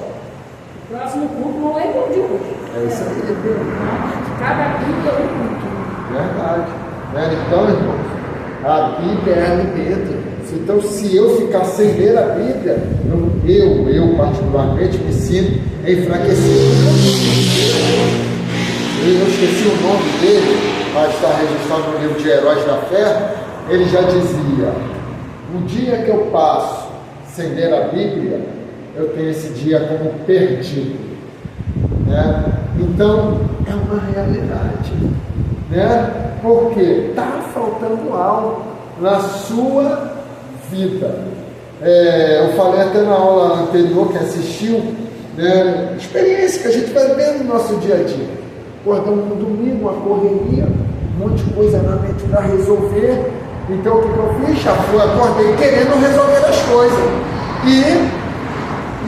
O próximo culto não é igual de hoje. É isso aí. Cada culto é um culto. Verdade. Né? Então, irmãos, a Bíblia é alimento. Então, se eu ficar sem ler a Bíblia, eu particularmente me sinto enfraquecido. Eu esqueci o nome dele, mas está registrado no livro de Heróis da Fé. Ele já dizia: o dia que eu passo sem ler a Bíblia, eu tenho esse dia como perdido, né? Então, é uma realidade, né? Porque está faltando algo na sua vida. Eu falei até na aula anterior, que assistiu, né? Experiência que a gente vai ver no nosso dia a dia. Acordamos no domingo, uma correria, um monte de coisa na mente para resolver. Então, o que eu fiz? Acordei querendo resolver as coisas e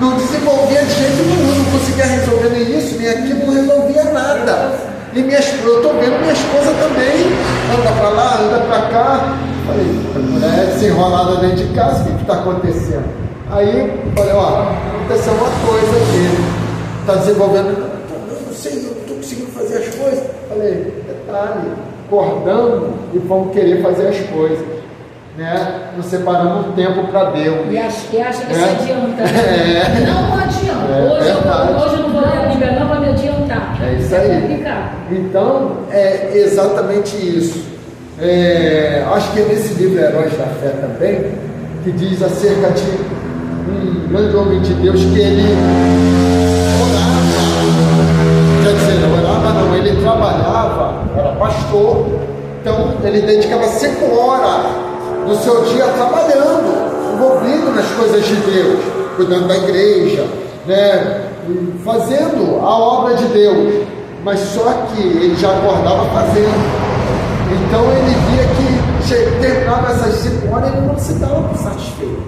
não desenvolvia de jeito nenhum, não conseguia resolver nem isso, nem aquilo, não resolvia nada. E eu estou vendo minha esposa também, anda para lá, anda para cá. Falei, mulher desenrolada dentro de casa, o que está acontecendo? Aí falei, aconteceu uma coisa aqui, está desenvolvendo, não sei, eu não estou conseguindo fazer as coisas. falei, detalhe, acordamos e vamos querer fazer as coisas, né? Não separamos um tempo para Deus. E acha que se adianta. Não adianta. Hoje eu não vou ler a Bíblia, não vai me adiantar. É isso aí. Complicado. Então, é exatamente isso. Acho que é nesse livro Heróis da Fé também, que diz acerca de um grande homem de Deus que ele orava, quer dizer, não orava não, ele trabalhava, era pastor, então ele dedicava 5 horas do seu dia trabalhando, envolvido nas coisas de Deus, cuidando da igreja, né, fazendo a obra de Deus, mas só que ele já acordava fazendo. Então ele via que terminava essas 5 horas e ele não se dava satisfeito.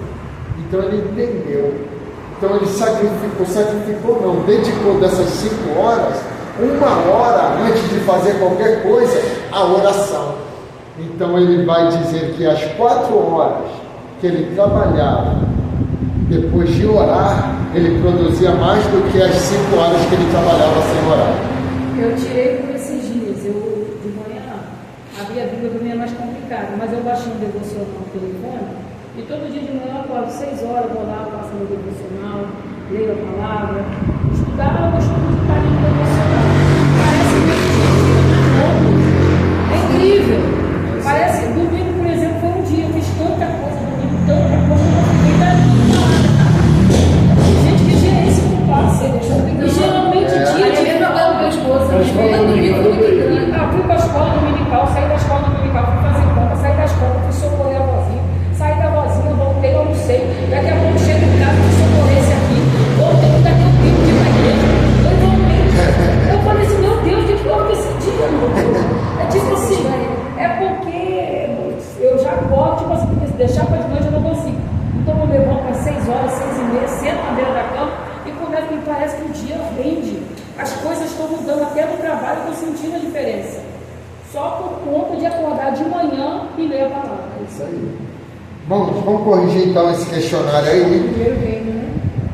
Então ele entendeu. Então ele sacrificou não, dedicou dessas 5 horas, 1 hora antes de fazer qualquer coisa, a oração. Então ele vai dizer que as 4 horas que ele trabalhava, depois de orar, ele produzia mais do que as 5 horas que ele trabalhava sem orar. Eu tirei por esses dias. De manhã, a Bíblia para mim é mais complicada, mas eu baixei um devocional no telefone e todo dia de manhã eu acordo 6 horas, vou lá, faço meu devocional, leio a palavra, estudar, eu costumo estar no devocional. Parece que é incrível. Parece que domingo, por exemplo, foi um dia, eu fiz tanta coisa domingo, tanta coisa, eu fiquei tem gente que dia é esse que não passa. E geralmente dia de com a esposa. fui para a escola dominical, saí da escola dominical, fui fazer compra, saí da escola, fui socorrer a vozinha, saí da vozinha, voltei, almocei, daqui a pouco chego em casa, fui socorrer esse aqui, voltei, daqui a pouco de ir para a igreja, eu falei assim, meu Deus, o que eu fiz esse dia, meu Deus? É tipo assim, é porque eu já gosto, tipo assim, porque se deixar para de noite eu não consigo. Então eu levanto às 6 horas, 6h30, sento na beira da cama e começo, me parece que o dia rende. As coisas estão mudando, até no trabalho eu estou sentindo a diferença. Só por conta de acordar de manhã e ler a palavra. É isso aí. Bom, vamos corrigir então esse questionário aí. Primeiro reino, né?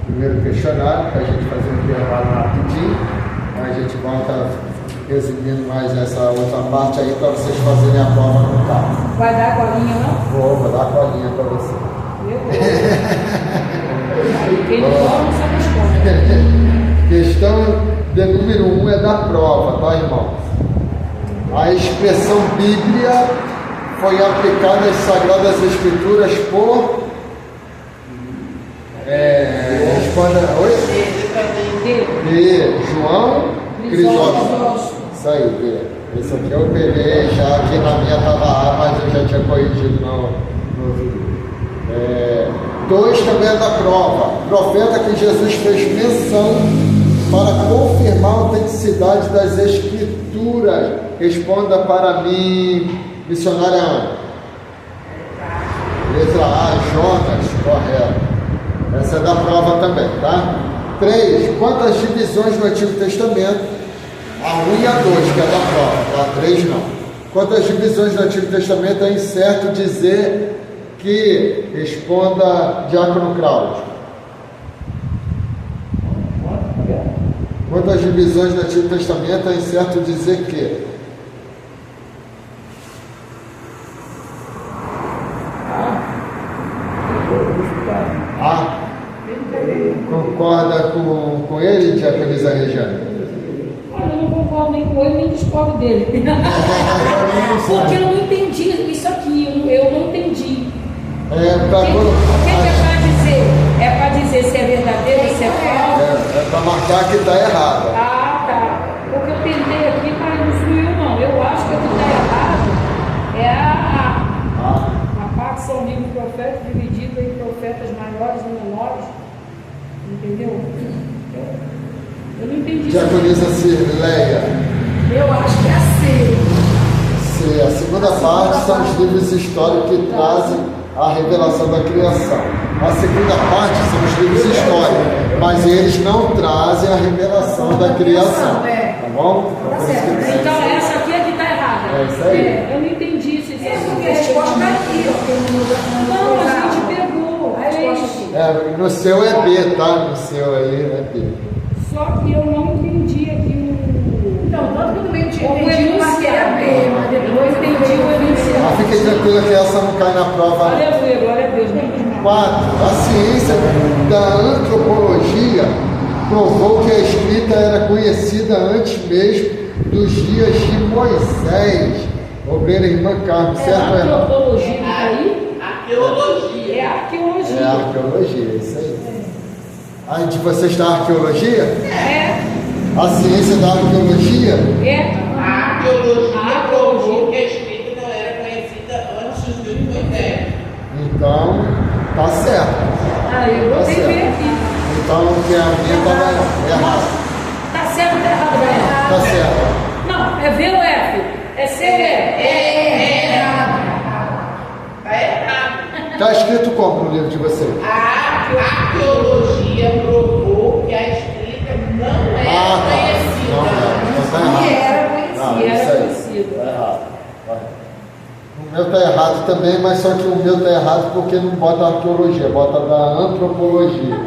Primeiro questionário, para a gente fazer um intervalo rapidinho. A gente volta resumindo mais essa outra parte aí para vocês fazerem a prova no carro. Vai dar a colinha, não? Vou dar a colinha para você. Meu Deus. Quem não dorme não sabe as contas. Questão de número 1 é da prova, tá, irmãos? A expressão Bíblia foi aplicada às Sagradas Escrituras por... responda... Oi? De João Crisóstomo. Isso aí, B. Esse aqui eu peguei já, aqui na minha estava A, mas eu já tinha corrigido no vídeo. 2 também é da prova. Profeta que Jesus fez menção para confirmar a autenticidade das Escrituras. Responda para mim, missionária Ana. Letra A, Jonas, correto. Essa é da prova também, tá? 3. Quantas divisões no Antigo Testamento? A 1 e a 2, que é da prova, tá? 3 não. Quantas divisões no Antigo Testamento é incerto dizer que? Responda Diácono Cláudio. Quantas divisões no Antigo Testamento é incerto dizer que? Concorda com ele, Diaconisa Regiane? Olha, eu não concordo nem com ele, nem discordo dele. Porque eu não entendi isso aqui, eu não entendi. O que é para dizer? É para dizer se é verdadeiro, se é falso? É para marcar que está errado. Ah, tá. Porque eu tentei aqui, mas não fluiu não. Eu acho que o que está errado é a parte são livros proféticos divididos em profetas maiores e menores. Entendeu? Eu não entendi. Diaconisa Cirleia. Eu acho que é C. C. A segunda parte são os livros históricos que trazem a revelação da criação. A segunda parte são os livros históricos, mas eles não trazem a revelação da criação. Tá bom? Então essa aqui é que está errada. É isso aí. Eu não entendi isso. Porque a resposta está aqui, ó. Não, a gente pegou. A resposta aqui. No seu é B, tá? No seu aí é B. Só que eu não entendi aqui no... Então, tanto que no meio de como entendi, eu marquei a B, enunciado. mas Eu depois eu entendi o Mas enunciado. fique tranquila que essa não cai na prova. Aleluia, glória a Deus. 4. A ciência da antropologia provou que a escrita era conhecida antes mesmo dos dias de Moisés. Obreira irmã Carmen, É certo? antropologia que tá aí? Arqueologia. É arqueologia. É arqueologia, isso aí. A de vocês da arqueologia? É. A ciência da arqueologia? É. A arqueologia provou que a escrita não era conhecida antes de Moisés. Então, tá certo. Ah, eu Tá botei certo. bem aqui. Então, que a minha estava errada. Tá certo ou tá errado, Gabriel? Tá certo. Não, é V ou F? É C ou E? É errado. Está errado. Tá escrito como no livro de vocês? A arqueologia provou que a escrita não era Ah, tá. conhecida Não, antes. tá E errado. era conhecido. Não, E era isso aí. conhecido. Tá errado. Vai. O meu tá errado também, mas só que o meu tá errado porque não bota arqueologia, bota da antropologia.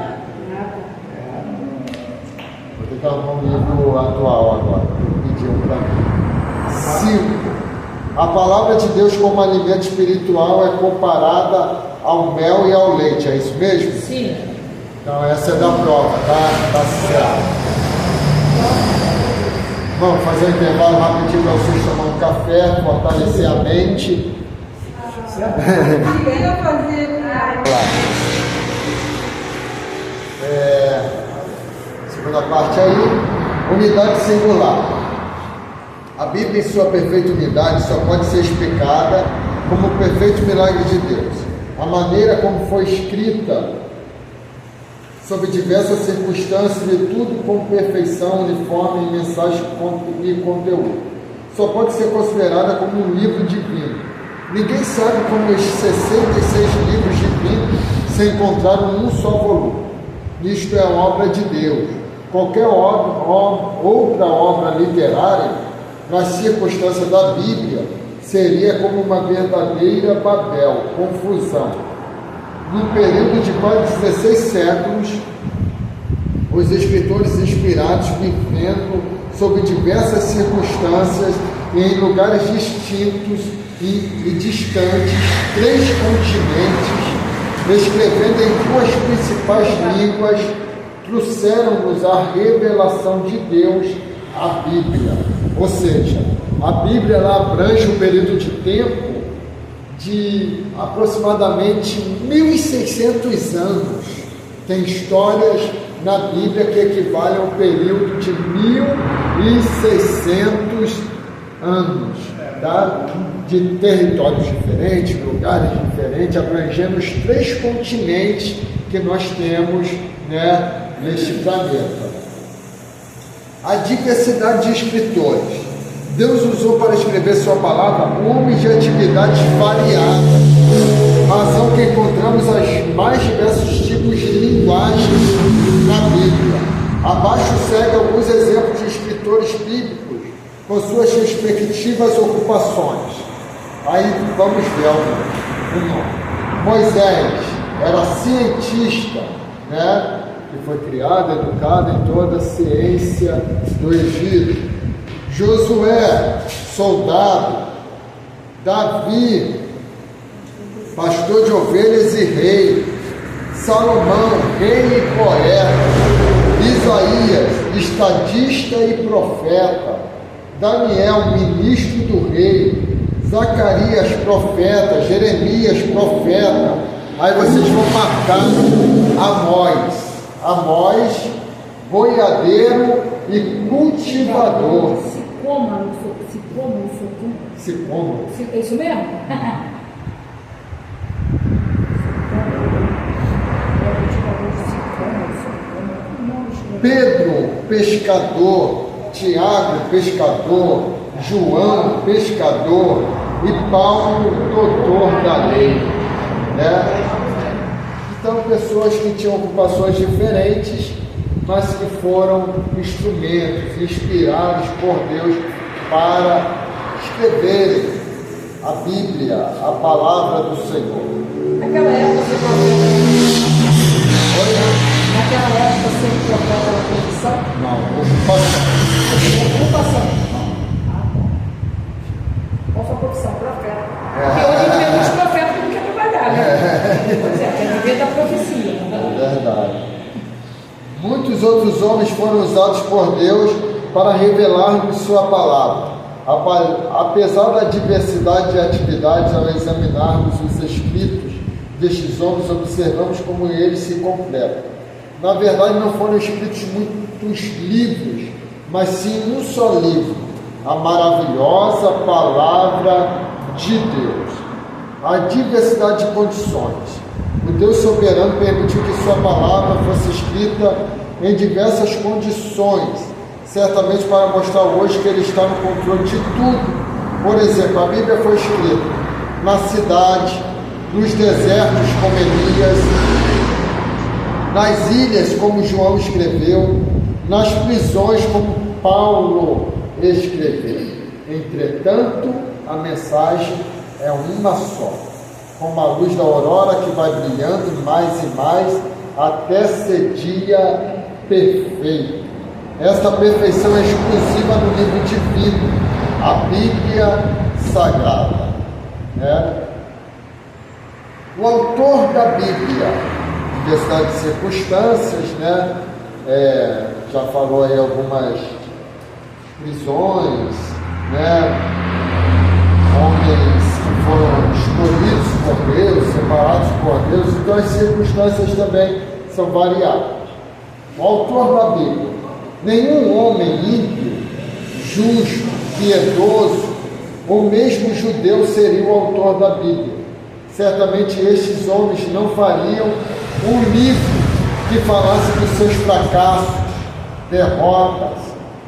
Vou ter que arrumar um livro atual agora. Pediu para mim. 5. A palavra de Deus como alimento espiritual é comparada ao mel e ao leite, é isso mesmo? Sim. Então essa é da prova, tá? Tá certo. Vamos fazer um intervalo rapidinho para vocês tomar um café, fortalecer a mente. Queria fazer. Segunda parte aí, unidade singular. A Bíblia em sua perfeita unidade só pode ser explicada como o perfeito milagre de Deus. A maneira como foi escrita, sob diversas circunstâncias e tudo com perfeição, uniforme em mensagem e conteúdo, só pode ser considerada como um livro divino. Ninguém sabe como os 66 livros divinos se encontraram num só volume. Isto é obra de Deus. Qualquer outra obra literária, nas circunstâncias da Bíblia, seria como uma verdadeira Babel, confusão. Num período de quase 16 séculos, os escritores inspirados vivendo sob diversas circunstâncias e em lugares distintos e distantes, 3 continentes, escrevendo em 2 principais línguas, trouxeram-nos a revelação de Deus, a Bíblia. Ou seja, a Bíblia ela abrange um período de tempo de aproximadamente 1.600 anos. Tem histórias na Bíblia que equivalem a um período de 1.600 anos, tá? De territórios diferentes, lugares diferentes, abrangendo os 3 continentes que nós temos, né, neste planeta. A diversidade de escritores. Deus usou para escrever sua palavra homens de atividades variadas, razão que encontramos os mais diversos tipos de linguagem na Bíblia. Abaixo segue alguns exemplos de escritores bíblicos com suas respectivas ocupações. Aí vamos ver o nome. Moisés era cientista, né? Que foi criado, educado em toda a ciência do Egito. Josué, soldado. Davi, pastor de ovelhas e rei. Salomão, rei e poeta. Isaías, estadista e profeta. Daniel, ministro do rei. Zacarias, profeta. Jeremias, profeta. Aí vocês vão marcar Amós. Amós, boiadeiro e cultivador. Sicômoro. É isso mesmo? Pedro, pescador. Tiago, pescador. João, pescador. E Paulo, doutor da lei. Né? Então, pessoas que tinham ocupações diferentes, mas que foram instrumentos inspirados por Deus para escreverem a Bíblia, a palavra do Senhor. Naquela época você Naquela época você trocava a profissão? Não, ocupação. Ocupação. profissão, profeta. Porque hoje tem muitos profetas que não querem trabalhar, né? Pois é, quer viver da profecia. Verdade. Muitos outros homens foram usados por Deus para revelar-nos sua palavra. Apesar da diversidade de atividades, ao examinarmos os escritos destes homens, observamos como eles se completam. Na verdade, não foram escritos muitos livros, mas sim um só livro, a maravilhosa palavra de Deus. A diversidade de condições. O Deus soberano permitiu que sua palavra fosse escrita em diversas condições, certamente para mostrar hoje que ele está no controle de tudo. Por exemplo, a Bíblia foi escrita na cidade, nos desertos como Elias, nas ilhas como João escreveu, nas prisões como Paulo escreveu. Entretanto, a mensagem é uma só, como a luz da aurora que vai brilhando mais e mais até ser dia perfeito. Esta perfeição é exclusiva no livro divino, a Bíblia Sagrada. O autor da Bíblia, diversidade de circunstâncias, já falou aí algumas prisões, homens que foram escolhidos por Deus, separados por Deus, então as circunstâncias também são variadas. O autor da Bíblia, nenhum homem ímpio, justo, piedoso, ou mesmo judeu seria o autor da Bíblia. Certamente estes homens não fariam um livro que falasse dos seus fracassos, derrotas,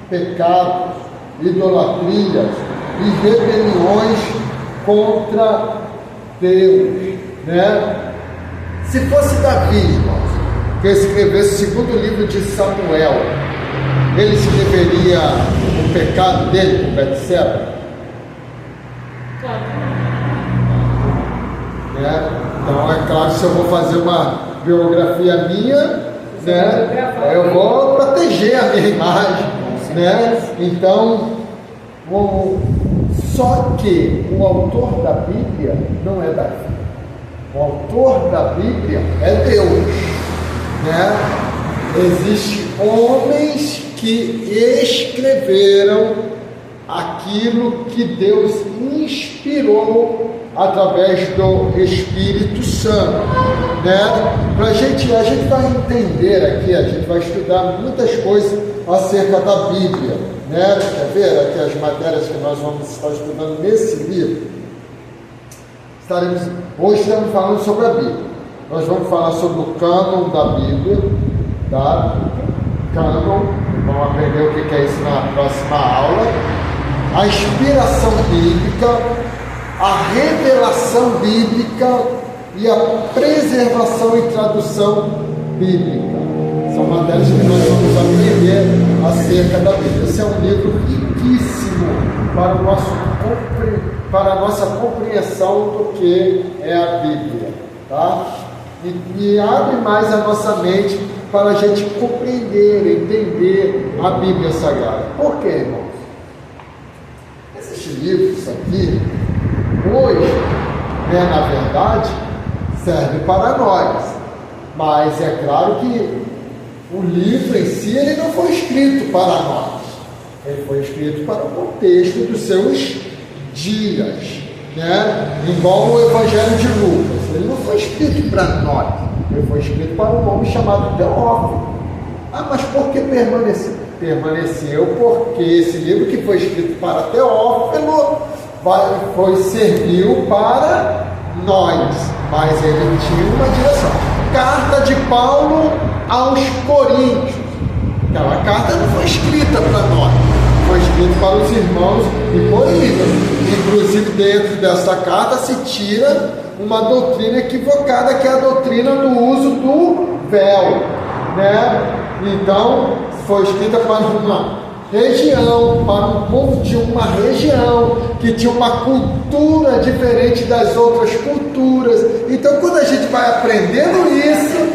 pecados, idolatrias e rebeliões contra Deus, Se fosse Davi, irmãos, que escrevesse o segundo livro de Samuel, ele escreveria o pecado dele com Betseba? Então é claro, se eu vou fazer uma biografia minha, eu vou proteger a minha imagem, Então, só que o autor da Bíblia não é Davi. O autor da Bíblia é Deus, Existem homens que escreveram aquilo que Deus inspirou através do Espírito Santo, a gente vai entender aqui, a gente vai estudar muitas coisas acerca da Bíblia, Quer ver aqui as matérias que nós vamos estar estudando nesse livro? Hoje estamos falando sobre a Bíblia. Nós vamos falar sobre o cânon da Bíblia, Cânon, vamos aprender o que é isso na próxima aula. A inspiração bíblica, a revelação bíblica e a preservação e tradução bíblica. São matérias que nós vamos aprender acerca da Bíblia. Esse é um livro riquíssimo para a nossa compreensão do que é a Bíblia, E abre mais a nossa mente para a gente compreender, entender a Bíblia Sagrada. Por quê, irmãos? Esses livros aqui, hoje, na verdade, serve para nós, mas é claro que o livro em si ele não foi escrito para nós, ele foi escrito para o contexto dos seus dias, igual o Evangelho de Lucas, ele não foi escrito para nós, ele foi escrito para um homem chamado Teófilo. Mas por que permaneceu? Permaneceu porque esse livro que foi escrito para Teófilo serviu para nós, mas ele tinha uma direção. Carta de Paulo aos Coríntios. Aquela carta não foi escrita para nós, foi escrita para os irmãos de Corinto. Inclusive dentro dessa carta se tira uma doutrina equivocada, que é a doutrina do uso do véu, Então foi escrita para uma região, para um povo de uma região que tinha uma cultura diferente das outras culturas. Então, quando a gente vai aprendendo isso,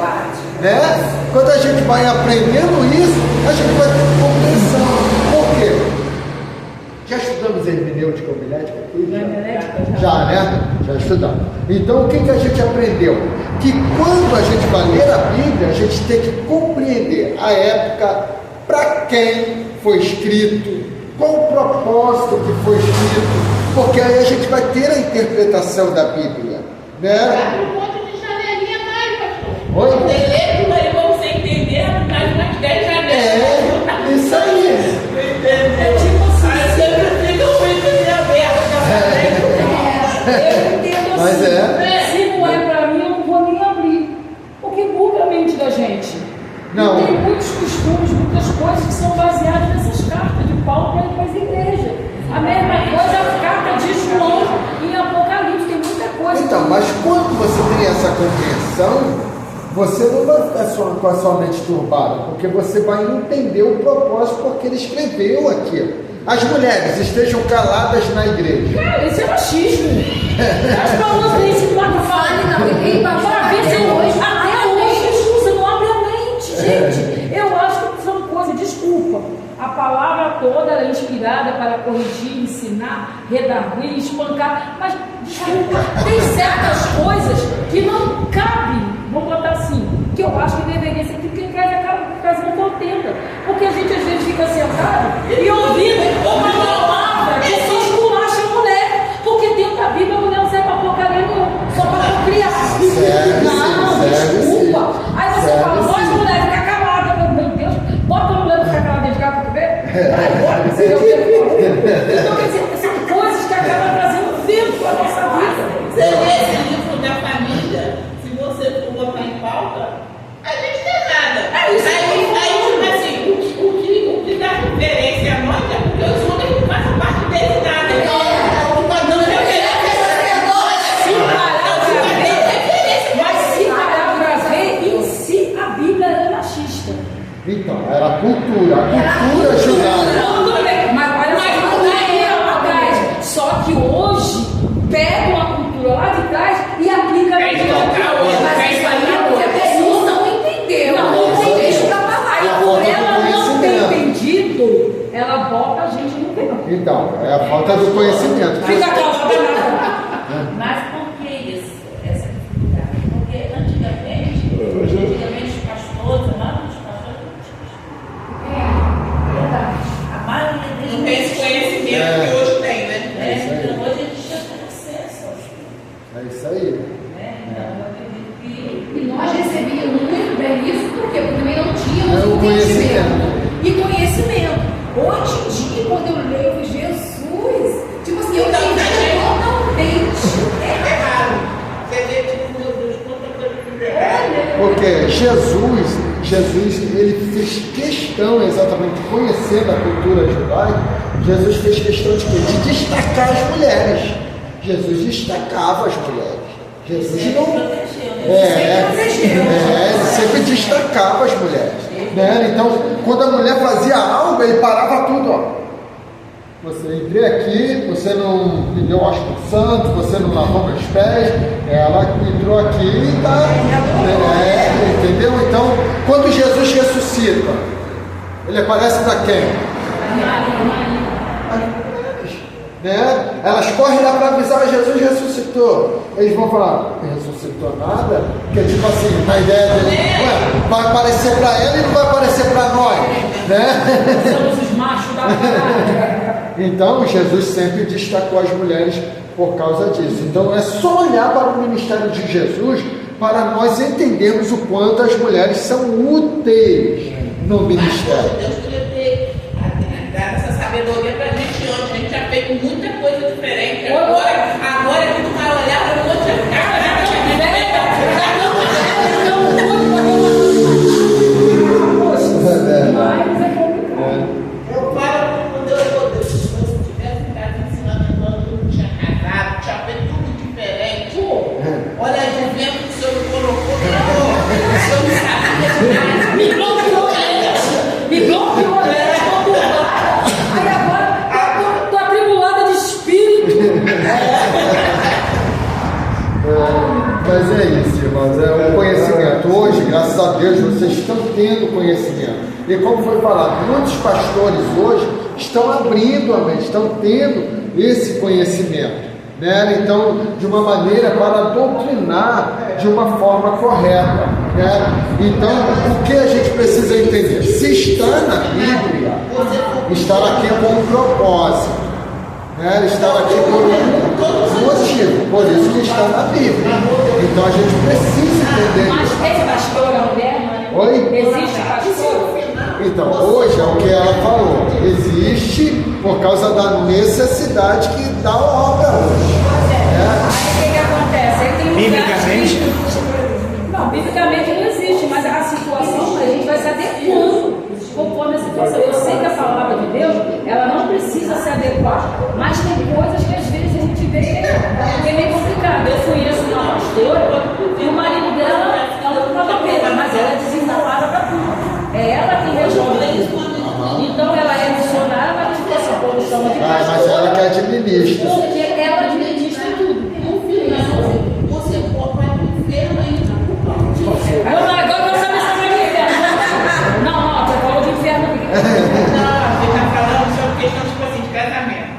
quando a gente vai aprendendo isso, a gente vai ter compreensão. Por quê? Já estudamos hermenêutica homilética aqui? Hermenêutica, Já, né? Já estudamos. Então, o que a gente aprendeu? Que quando a gente vai ler a Bíblia, a gente tem que compreender a época, para quem foi escrito, qual o propósito que foi escrito, porque aí a gente vai ter a interpretação da Bíblia, né? Abre um monte de janelinha mais, pastor. Oi? Delete aí pra você entender mais umas 10 janelas. É, isso aí. É tipo assim, aí sempre fica muito aberto. Eu entendo assim. Mas é. Se não é para mim, eu não vou nem abrir. Porque buga a mente da gente. Não. E tem muitos costumes, muitas coisas que são baseadas nessas cartas de Paulo para as igrejas. A mesma coisa a carta de João em Apocalipse. Tem muita coisa. Então, mas quando você tem essa compreensão, você não vai ficar com a sua mente turbada, porque você vai entender o propósito porque ele escreveu aquilo. As mulheres estejam caladas na igreja. Cara, isso é machismo. As palavras têm esse plato Fale, não, ninguém vai para ver se hoje, até hoje, você não abre a mente, gente. Eu acho que são coisas, desculpa. A palavra toda é inspirada para corrigir, ensinar, redarguir, espancar. Mas, desculpa, tem certas coisas que não cabem, vou botar assim, que eu acho que deveria ser porque casa não contenta. Porque a gente às vezes fica sentado e ouvindo uma palavra que só esculacha a mulher. Porque dentro da Bíblia a mulher não serve para porcaria nenhuma, só para procriar. Não, desculpa. Aí você fala, nós mulheres ficar calada, meu Deus, bota a mulher ficar calada dentro de casa para ver. Então, quer dizer, são coisas que acabam trazendo vento para a nossa vida. Você lê esse livro da família, se você for botar em pauta, a gente não é nada. Aí, tipo assim, o que dá referência a nós é porque os homens não fazem parte dele nada. Mas se parar para ver, em si a Bíblia era machista. Então, era a cultura judaica. Mas olha só, atrás. Só que hoje pegam a cultura lá de trás e aplicam na vida. Mas isso aí é porque a pessoa não entendeu. Não entendeu para falar. Aí por ela não ter entendido, ela bota a gente no pecado. Então, é a falta do conhecimento. Fica calma, Mas por que isso, essa dificuldade? Porque antigamente os pastores, a maioria dos pastores não Verdade. a maioria deles Não tem esse conhecimento que hoje tem, né? Então hoje eles já têm acesso aos filhos, É isso aí. né? Então eu acredito que E nós recebíamos muito bem isso, porque também não tínhamos É o entendimento e conhecimento. Hoje em dia, quando eu leio Jesus, tipo assim, eu entendi totalmente. É raro. Você vê, tipo, meu Deus, quanta coisa que é. Porque Jesus, ele fez questão, exatamente conhecendo a cultura judaica, Jesus fez questão de quê? De destacar as mulheres. Jesus destacava as mulheres. Jesus não. Ele sempre destacava as mulheres. Né? Então, quando a mulher fazia algo, ele parava tudo, ó. Você entrei aqui, você não me deu o Espírito Santo, você não lavou meus pés, ela entrou aqui e está. Entendeu? Então, quando Jesus ressuscita, ele aparece para quem? As mulheres, né? Elas correm lá para avisar: Jesus ressuscitou. Eles vão falar: não ressuscitou nada? Porque, tipo assim, na ideia dele, vai aparecer para ela e não vai aparecer para nós, né? somos os machos da verdade. Então, Jesus sempre destacou as mulheres por causa disso. Então, é só olhar para o ministério de Jesus para nós entendermos o quanto as mulheres são úteis no ministério. Deus queria ter dado essa sabedoria pra gente antes. A gente já fez muita coisa diferente. Agora que tu vai olhar para o outro, já Mas é complicado. eu falo com Deus, meu Deus, se eu tivesse ficado ensinando quando eu não tinha casado, tinha feito tudo diferente. Olha a juventude que o Senhor me colocou, o Senhor me sabia. Me bloqueou, aí agora tô atribulada de espírito. Mas é isso, irmãos, é o conhecimento. Hoje, graças a Deus, vocês estão tendo conhecimento. E como foi falado, muitos pastores hoje estão abrindo a mente, estão tendo esse conhecimento, né? Então, de uma maneira para doutrinar de uma forma correta, né? Então, o que a gente precisa entender? Se está na Bíblia, estar aqui com um propósito, né? Estar aqui por um motivo, por isso que está na Bíblia. Então, a gente precisa entender. Mas tem pastor, a mulher, né? Oi? Existe pastor? Então, hoje é o que ela falou, existe por causa da necessidade que dá a obra hoje. Aí o que acontece? Aí tem Biblicamente? Não, biblicamente não existe, mas a situação a gente vai se adequando conforme a situação. Eu sei que a palavra de Deus, ela não precisa se adequar, mas tem coisas que às vezes a gente vê que é meio complicado. Eu conheço uma pastora e o marido dela é uma babadeira, mas ela é desenrolada para tudo. É ela que resolve isso. Então ela é missionária, mas tem essa posição de Mas ela que administra. porque ela administra tudo. Você vai pro inferno ainda. Agora eu quero saber se você vai pro inferno. Não, você falou de inferno aqui. Não, você está falando sobre questão tipo assim, de casamento.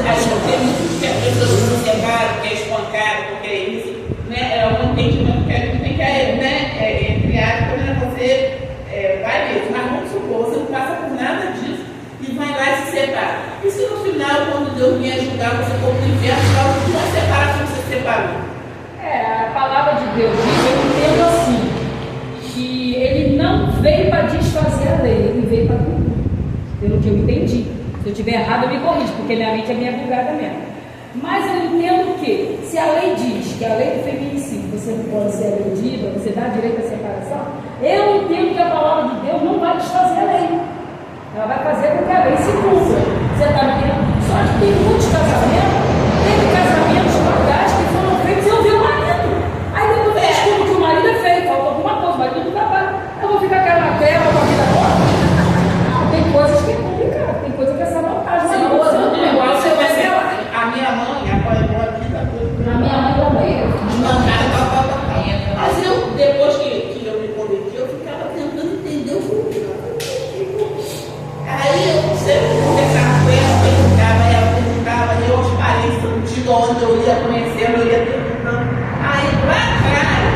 Aí tem muitas pessoas que se separam, que é espancado, porque é isso, né? É um entendimento que a gente tem que, né? Entre aspas, né? Você vai mesmo, mas vamos supor, você não passa por nada disso e vai lá e se separa. E se no final, quando Deus me ajudar, você for pro inferno, por uma separação você se separou? A palavra de Deus diz, eu entendo assim, que ele não veio para desfazer a lei, ele veio para cumprir, pelo que eu entendi. Se eu estiver errado, eu me corrijo, porque minha mente é minha bugada mesmo. Mas eu entendo que, se a lei diz que a lei do feminicídio, você não pode ser agredida, você dá direito à separação, eu entendo que a palavra de Deus não vai desfazer a lei. Ela vai fazer com que a lei se cumpra. Você está me entendendo? Só que tem muitos casamentos, teve casamentos legais que foram feitos e eu vi o marido. Aí depois eu descubro que o marido é feio, falta alguma coisa, o marido não trabalha. Eu vou ficar aquela na terra com a vida toda? Não, tem coisas que é complicado, tem coisa que é sabotagem. Se não for igual, você vai ser. A minha mãe apoiou a vida toda. A minha mãe também. Mas eu, depois que eu me converti, eu ficava tentando entender o porquê. Aí eu sempre conversava com ela perguntava, e eu aos parentes, de onde eu ia conhecendo, eu ia perguntando. Aí lá atrás,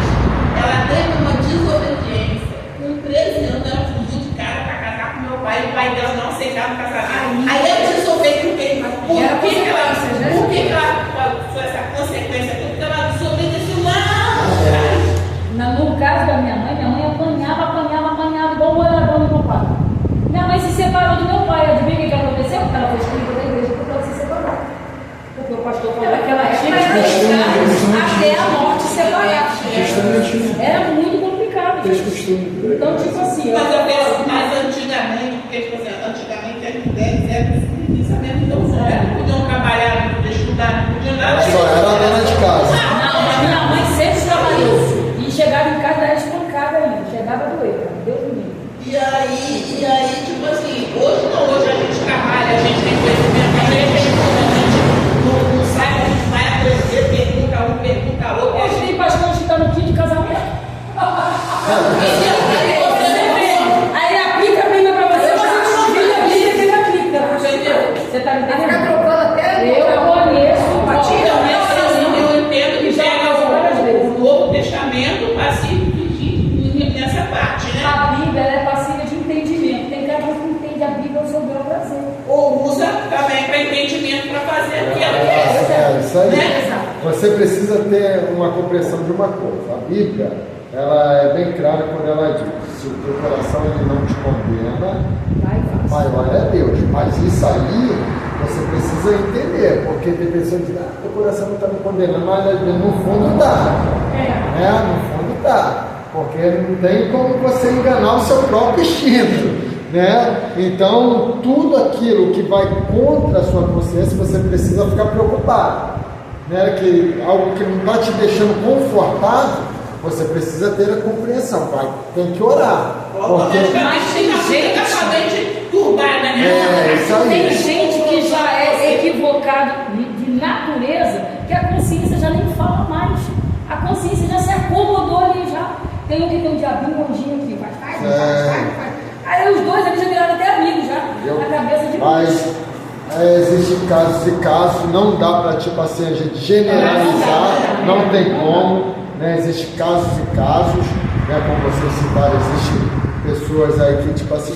ela teve uma desobediência. Com 13 anos, ela fugiu de casa para casar com meu pai, e o pai dela não aceitava o casamento. Aí eu desobediei. Por que ela foi essa consequência? Porque ela desobedeceu lá atrás. No caso da minha mãe apanhava, igual o morador do meu pai. Minha mãe se separou do meu pai. Adivinha o que aconteceu? Ela foi excluída da igreja porque ela se separou. Porque o pastor falou que ela tinha que deixar até a morte separar. Era muito complicado. Então, tipo assim. Mas eu penso mais antigamente, porque tipo assim, antigamente as mulheres eram sabendo, então não podiam trabalhar, não podiam estudar, não podiam nada. Só era dona de casa. Não, mas minha mãe sempre trabalhou. E chegava em casa, era espancada ainda. Chegava a doer, cara. Deus me livre. E aí, tipo assim, hoje a gente trabalha, a gente tem conhecimento, a gente não sabe, a gente vai aprender, pergunta outro. Hoje tem pastor que está no quinto de casamento. Aí aplica a Bíblia para você, mas você não viu a Bíblia que ele aplica. Você está me entendendo? Fica trocando até. Eu conheço, Eu entendo que pega o Novo Testamento para se dividir nessa parte, né? a Bíblia é passível de entendimento. Tem cada um que entende a Bíblia ao seu bel prazer. Ou usa também para entendimento para fazer aquilo que é. Isso aí. Né? Você precisa ter uma compreensão de uma coisa. A Bíblia, ela é bem clara quando ela diz: se o teu coração ele não te condena, maior é Deus. Mas isso aí você precisa entender, porque tem pessoas que dizem: teu coração não está me condenando, mas no fundo está. No fundo está. Porque não tem como você enganar o seu próprio instinto. Né? Então, tudo aquilo que vai contra a sua consciência, você precisa ficar preocupado. Né? Que algo que não está te deixando confortável, você precisa ter a compreensão. Tem que orar. Porque... Mas tem gente turbada, né? Isso aí. Tem gente que já é equivocado de natureza, que a consciência já nem fala mais. A consciência já se acomodou ali já. Tem um que tem um diabinho, um anjinho aqui, faz. Aí os dois eles já viraram até amigos já, Entendeu? na cabeça de Mas existem casos e casos, não dá para tipo assim, a gente generalizar, não tem como, né? Existem casos e casos, né? Como vocês citaram, existem pessoas aí que tipo assim,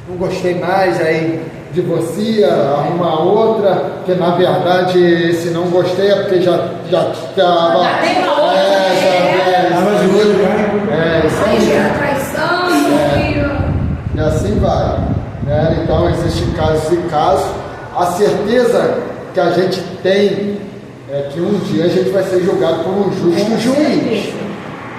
não gostei mais, aí divorcia, arruma outra, que na verdade esse não gostei é porque já estava. Já tem uma outra, Tava de olho, né? Isso Aí aí. gera traição, E assim vai, né? Então existem casos e casos. A certeza que a gente tem é que um dia a gente vai ser julgado por um justo juiz,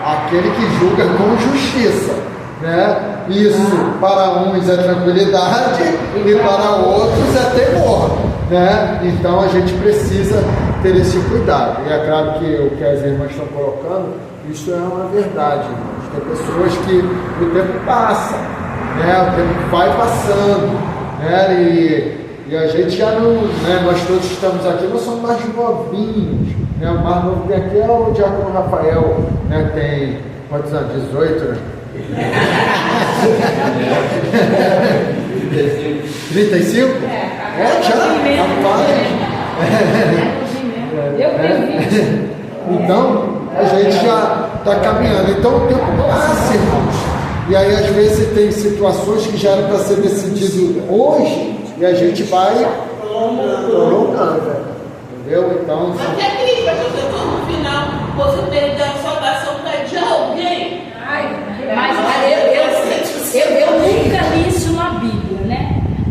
aquele que julga com justiça, né? Isso para uns é tranquilidade e para outros é temor, né? Então a gente precisa ter esse cuidado. E é claro que o que as irmãs estão colocando, isso é uma verdade, irmãos. Tem pessoas que o tempo passa, né? O tempo vai passando, né? E a gente já não, né? Nós todos estamos aqui, nós somos mais novinhos, né? O mais novo que aqui é o Diácono Rafael, né? Tem quantos anos? 18, né? 35? Já? Eu tenho 20. Então, a gente já está caminhando. Então, o tempo passa, irmãos. E aí, às vezes, tem situações que já era para ser decidido hoje e a gente vai prolongando. Entendeu? Então, Mas é triste, pastor, no final você perdeu a salvação de alguém. Mas eu nunca li isso na Bíblia, né?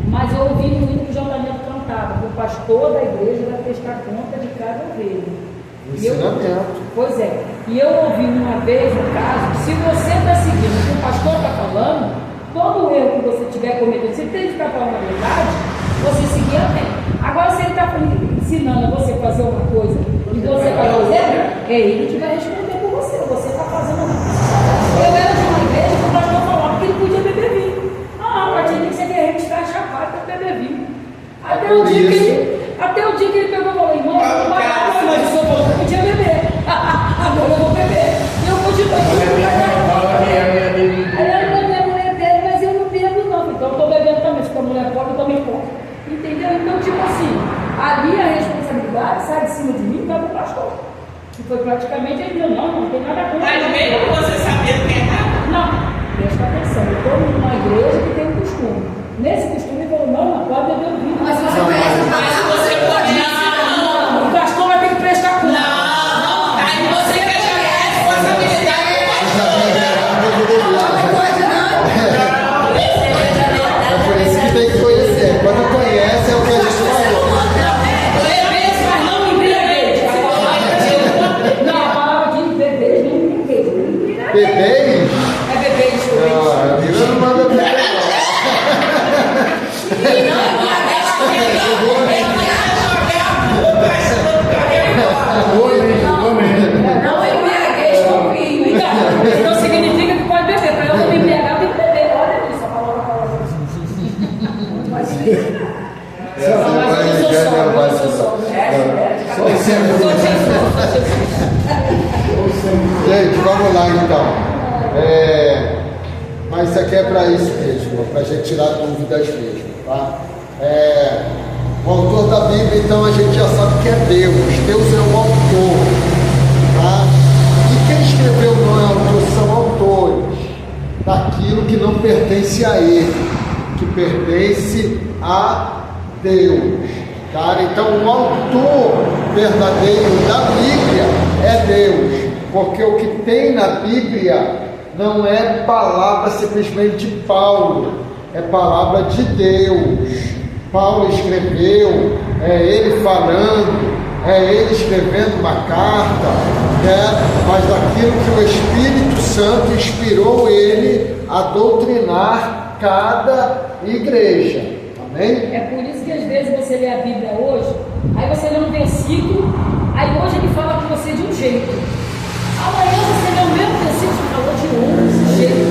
Mas eu ouvi no hino que o João Daniel cantava, que o pastor da igreja vai prestar conta de cada ovelha. ensinamento. Pois é. E eu ouvi uma vez um caso, que se você está seguindo o que o pastor está falando, todo erro que você tiver cometido, se ele tem que ficar falando a verdade, você seguir amém. Agora, se ele está ensinando você a fazer uma coisa e você vai fazer, é ele que vai responder por você. Você está fazendo uma coisa. Eu era de uma igreja que o pastor falava que ele podia beber vinho. A partir de que você quer registrar chapado para beber vinho. Até o dia que ele pegou e falou, irmão, mas o senhor falou que eu podia beber. Agora eu vou beber. E eu continuei. Aí ela falou, minha mulher bebe, mas eu não bebo não. Então eu estou bebendo também. Se a mulher pode, eu também posso. Entendeu? Então, tipo assim, ali a responsabilidade sai de cima de mim e vai para o pastor. E foi praticamente ele deu, não tem nada a ver. Mas mesmo você sabendo que é errado. Não, presta atenção. Eu estou numa igreja que tem um costume. Nesse costume ele falou, não pode beber o vinho. Mas você conhece o Mas pastor, você pode Não, o pastor vai ter que prestar conta. Não, aí você quer jogar a responsabilidade do pastor. não pode não. É por isso que tem que conhecer. Quando conhece, é o que a gente falou. Mas não embriaguez. Não, a palavra de bebês não embriaguez. Bebês? É bebê, desculpa. Não, a Bíblia não manda beber, não. Não embriaguez com vinho, hein? Então significa que pode beber. Para eu não me embriagar, eu tenho que beber. Olha isso, a palavra. Gente, vamos lá então. Mas isso aqui é para isso mesmo, para a gente tirar dúvidas mesmo, tá? O autor da Bíblia, então, a gente já sabe que é Deus. Deus é o autor, tá? E quem escreveu não é autor, são autores daquilo que não pertence a ele, que pertence a Deus, tá? Então, o autor verdadeiro da Bíblia é Deus, porque o que tem na Bíblia não é palavra simplesmente de Paulo, é palavra de Deus. Paulo escreveu, é ele falando, é ele escrevendo uma carta, né? Mas daquilo que o Espírito Santo inspirou ele a doutrinar cada igreja. Amém? É por isso que às vezes você lê a Bíblia hoje, aí você lê um versículo, aí hoje ele fala com você de um jeito. Amanhã você lê o mesmo versículo que falou de outro jeito.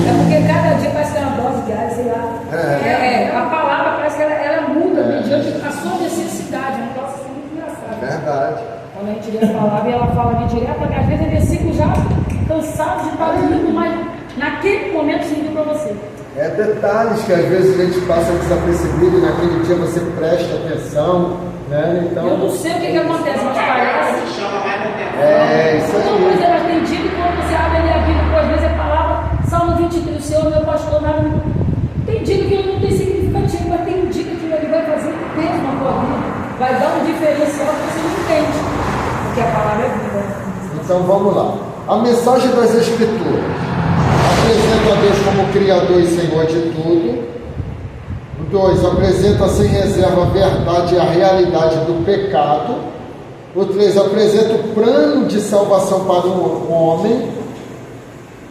É porque cada dia parece que é uma dose diária, sei lá. A palavra parece que ela muda mediante a sua necessidade. É um negócio assim muito engraçado. Verdade. Quando a gente lê a palavra e ela fala ali direto, porque às vezes é versículo já cansado de estar lindo, mas naquele momento serviu para você. É detalhes que às vezes a gente passa desapercebido e naquele dia você presta atenção, né? Então, Eu não sei o que acontece, mas parece. isso Não, pois aí. é, mas tem dia que quando você abre ali a Bíblia, às vezes é palavra, Salmo 23, o Senhor, meu pastor, nada. Tem dia que ele não tem significativo, mas tem dia que ele vai fazer peso na tua vida, vai dar um diferencial que você não entende, porque a palavra é vida. Então vamos lá. A mensagem das Escrituras apresenta a Deus como Criador e Senhor de tudo. 2. Apresenta sem reserva a verdade e a realidade do pecado. O 3. Apresenta o plano de salvação para o homem.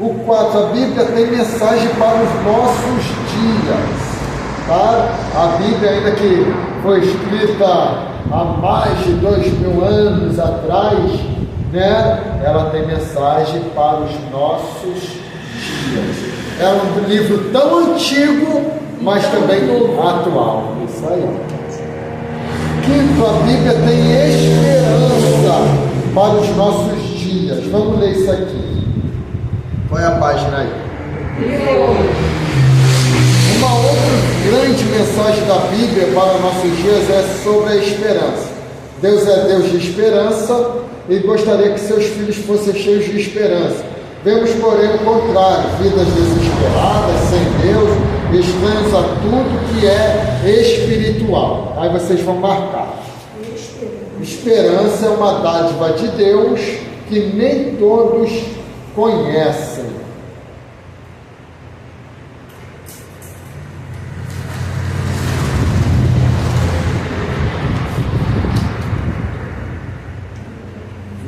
O 4. A Bíblia tem mensagem para os nossos dias. Tá? A Bíblia, ainda que foi escrita há mais de 2000 anos atrás, né? Ela tem mensagem para os nossos dias. É um livro tão antigo, mas também atual. Isso aí. 5. A Bíblia tem esperança para os nossos dias. Vamos ler isso aqui. Qual é a página aí? Uma outra grande mensagem da Bíblia para nossos dias é sobre a esperança. Deus é Deus de esperança e gostaria que seus filhos fossem cheios de esperança. Vemos, porém, o contrário: vidas desesperadas, sem Deus, estranhos a tudo que é espiritual. Aí vocês vão marcar. Esperança é uma dádiva de Deus que nem todos conhecem.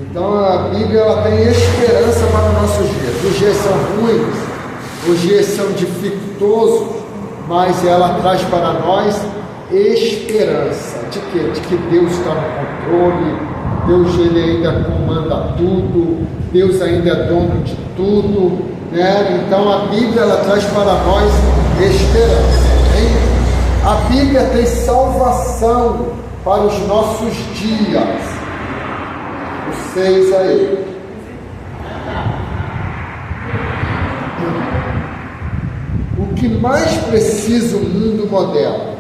Então a Bíblia ela tem esperança para os nossos dias. Os dias são ruins, os dias são dificultosos, mas ela traz para nós esperança. De quê? De que Deus está no controle, Deus ele ainda comanda tudo, Deus ainda é dono de tudo, né? Então a Bíblia ela traz para nós esperança. Hein? A Bíblia tem salvação para os nossos dias. 6 aí. O que mais precisa o mundo moderno?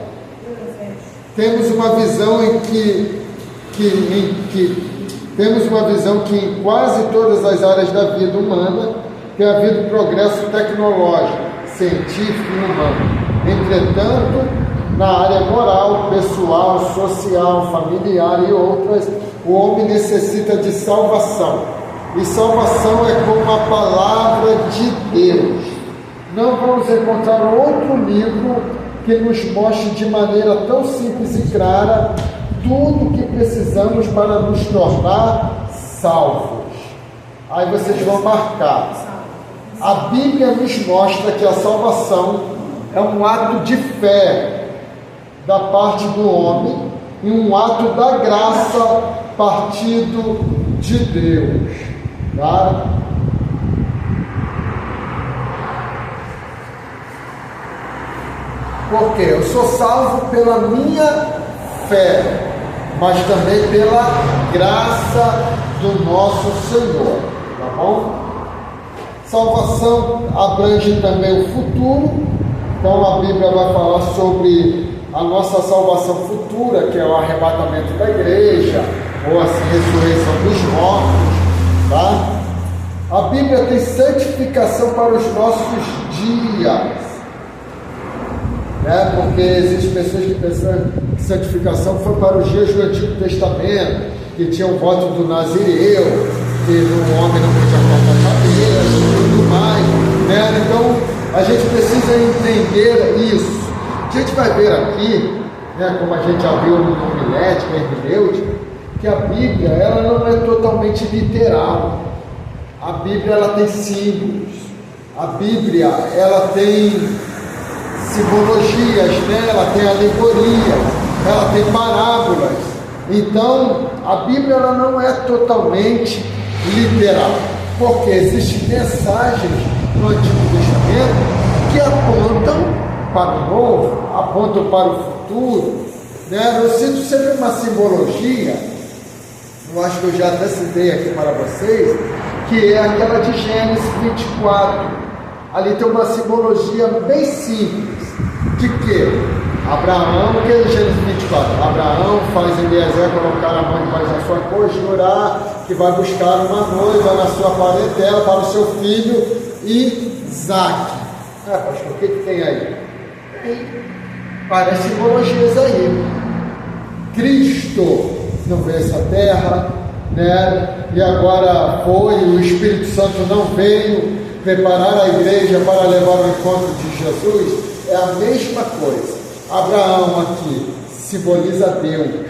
Temos uma visão em que em quase todas as áreas da vida humana tem havido progresso tecnológico, científico e humano. Entretanto, na área moral, pessoal, social, familiar e outras, o homem necessita de salvação. E salvação é como a palavra de Deus. Não vamos encontrar outro livro que nos mostre de maneira tão simples e clara tudo o que precisamos para nos tornar salvos. Aí vocês vão marcar. A Bíblia nos mostra que a salvação é um ato de fé da parte do homem e um ato da graça partido de Deus, tá? Porque eu sou salvo pela minha fé, mas também pela graça do nosso Senhor, tá bom? Salvação abrange também o futuro, então a Bíblia vai falar sobre a nossa salvação futura, que é o arrebatamento da igreja, ou a ressurreição dos mortos, tá? A Bíblia tem santificação para os nossos dias, né? Porque existem pessoas que pensam que santificação foi para os dias do Antigo Testamento, que tinha o voto do Nazireu, que o homem não podia cortar cabelo e tudo mais, né? Então a gente precisa entender isso. A gente vai ver aqui, né, como a gente já viu no homilética, hermenêutica, que a Bíblia ela não é totalmente literal. A Bíblia ela tem símbolos. A Bíblia ela tem simbologias, né? Ela tem alegorias, ela tem parábolas. Então a Bíblia ela não é totalmente literal, porque existem mensagens no Antigo Testamento que apontam para o novo, apontam para o futuro, né? Eu sinto sempre uma simbologia, eu acho que eu já até citei aqui para vocês, que é aquela de Gênesis 24, ali tem uma simbologia bem simples. De quê? Abraão, que é Gênesis 24, Abraão faz Eliezer colocar a mão debaixo da sua coxa e jurar que vai buscar uma noiva na sua parentela para o seu filho Isaque. Pastor, o que tem aí? Tem várias simbologias aí. Cristo não veio essa terra, né? E agora o Espírito Santo não veio preparar a igreja para levar ao encontro de Jesus. É a mesma coisa. Abraão aqui simboliza Deus.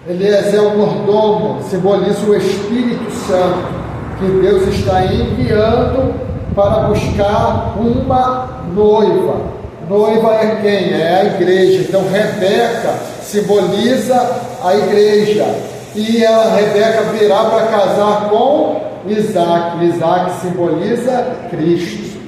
Eliezer, o mordomo, simboliza o Espírito Santo, que Deus está enviando para buscar uma noiva. Noiva é quem? É a igreja. Então Rebeca simboliza a igreja. E Rebeca virá para casar com Isaque. Isaque simboliza Cristo.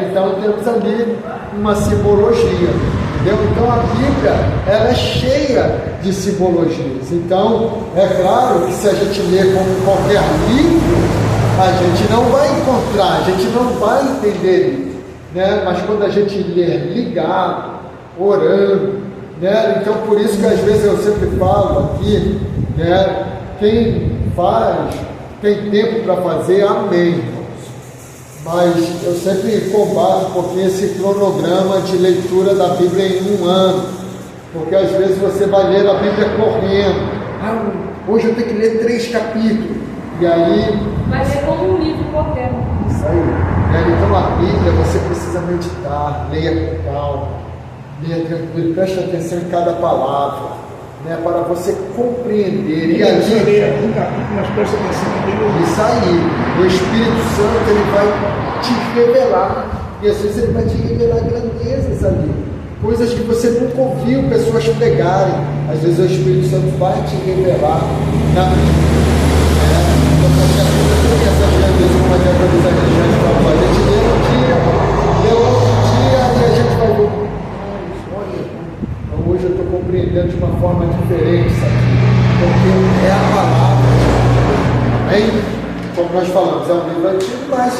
Então temos ali uma simbologia, entendeu? Então a Bíblia, ela é cheia de simbologias. Então é claro que se a gente ler como qualquer livro, a gente não vai encontrar, a gente não vai entender isso, né? Mas quando a gente ler ligado, orando, né? Então por isso que às vezes eu sempre falo aqui, né? Quem faz tem tempo para fazer, amém. Mas eu sempre combato um pouquinho esse cronograma de leitura da Bíblia em um ano, porque às vezes você vai ler a Bíblia correndo. Hoje eu tenho que ler 3 capítulos, e aí... Mas é como um livro qualquer. Isso aí. Então a Bíblia você precisa meditar, leia com calma, leia tranquilo, preste atenção em cada palavra, né, para você compreender. E ali, um capítulo, mas presta atenção no isso aí, o Espírito Santo ele vai te revelar, e às vezes ele vai te revelar grandezas ali, coisas que você nunca ouviu pessoas pregarem. Às vezes o Espírito Santo vai te revelar na essas grandezas, como a gente falou, a gente lê um dia, lê outro dia, e a gente vai ver. Então hoje eu estou compreendendo de uma forma diferente isso aqui, porque é a palavra, amém? Como nós falamos, é um livro antigo, mas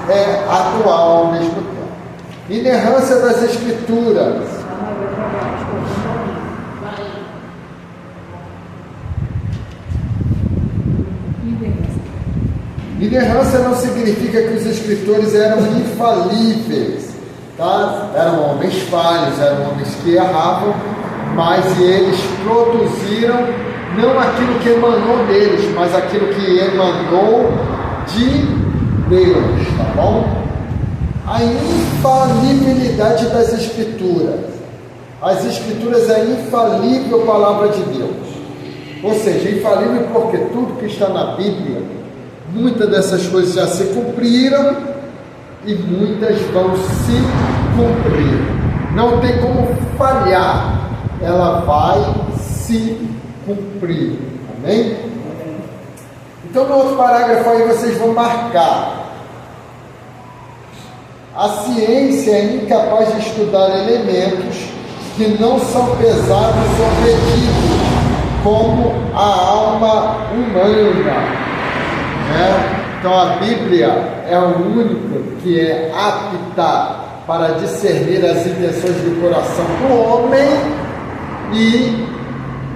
é atual ao mesmo tempo. Inerrância das Escrituras. Inerrância não significa que os escritores eram infalíveis, tá? Eram homens falhos, eram homens que erravam, mas eles produziram não aquilo que emanou deles, mas aquilo que emanou de Deus, tá bom? A infalibilidade das Escrituras. As Escrituras é a infalível palavra de Deus. Ou seja, infalível porque tudo que está na Bíblia, muitas dessas coisas já se cumpriram e muitas vão se cumprir. Não tem como falhar, ela vai se cumprir. Amém? Então, no outro parágrafo aí vocês vão marcar: a ciência é incapaz de estudar elementos que não são pesados ou medidos, como a alma humana, né? Então a Bíblia é o único que é apta para discernir as intenções do coração do homem e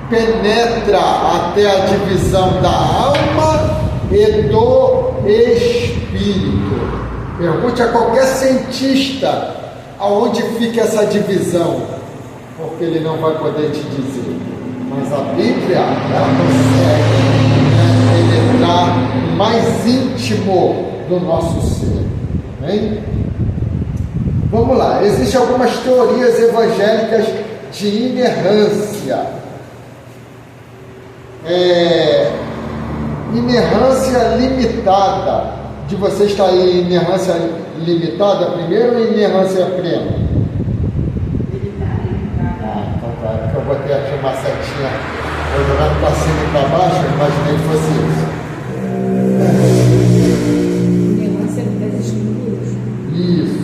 penetra até a divisão da alma e do espírito. Pergunte a qualquer cientista aonde fica essa divisão, porque ele não vai poder te dizer. Mas a Bíblia, ela consegue penetrar no mais íntimo do nosso ser. Amém? Vamos lá. Existem algumas teorias evangélicas de inerrância. Inerrância limitada. De você estar aí, inerrância limitada primeiro ou inerrância plena? Então tá, eu botei aqui uma setinha jogando para cima e para baixo, eu imaginei que fosse isso. Inerrância das Escrituras. Isso.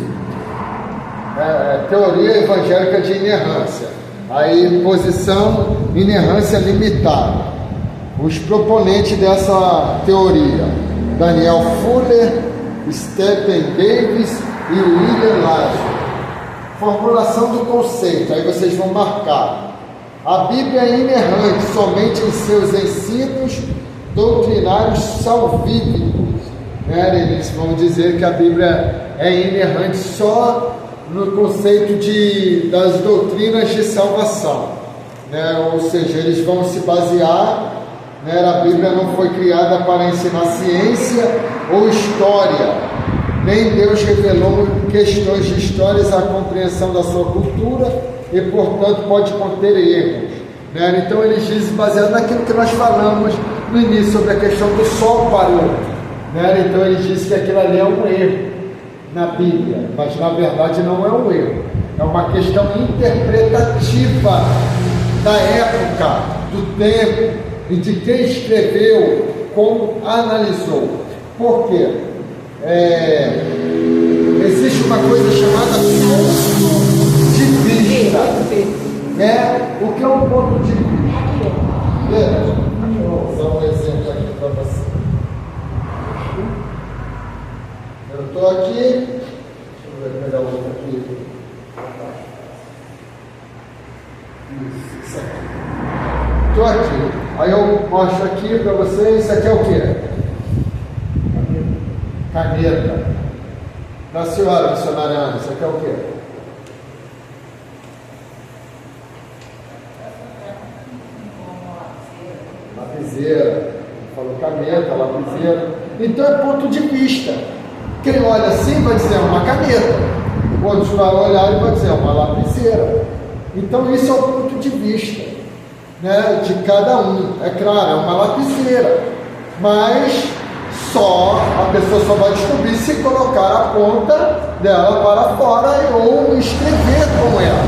Teoria evangélica de inerrância. Aí, posição, inerrância limitada. Os proponentes dessa teoria: Daniel Fuller, Stephen Davis e William Laszlo. Formulação do conceito, aí vocês vão marcar. A Bíblia é inerrante somente em seus ensinos doutrinários salvíficos. Eles vão dizer que a Bíblia é inerrante só no conceito das doutrinas de salvação. Ou seja, eles vão se basear, a Bíblia não foi criada para ensinar ciência ou história, nem Deus revelou questões de histórias à compreensão da sua cultura e, portanto, pode conter erros. Então eles dizem, baseado naquilo que nós falamos no início sobre a questão do sol parou. Então eles dizem que aquilo ali é um erro na Bíblia, mas na verdade não é um erro, é uma questão interpretativa da época, do tempo e de quem escreveu, como analisou. Por quê? Existe uma coisa chamada ponto de vista. O que é um ponto de vista? Vou dar um exemplo aqui para você. Eu estou aqui, deixa eu pegar outro aqui. Isso aqui. Estou aqui. Aí eu mostro aqui para vocês, isso aqui é o quê? Caneta. Da senhora, missionária Ana, isso aqui é o quê? Lapiseira. Falou caneta, lapiseira. Então é ponto de vista. Quem olha assim vai dizer uma caneta. Outros vão olhar e vai dizer uma lapiseira. Então isso é o ponto de vista, de cada um. É claro, é uma lapiseira. Mas a pessoa só vai descobrir se colocar a ponta dela para fora ou escrever com ela.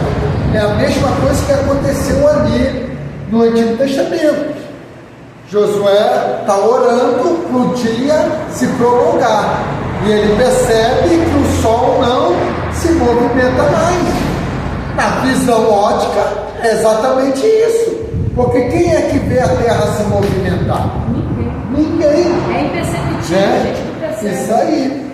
É a mesma coisa que aconteceu ali no Antigo Testamento. Josué está orando para o dia se prolongar e ele percebe que o sol não se movimenta mais. Na visão ótica é exatamente isso, porque quem é que vê a Terra se movimentar? Ninguém. É imperceptível, a gente não percebe. Isso aí,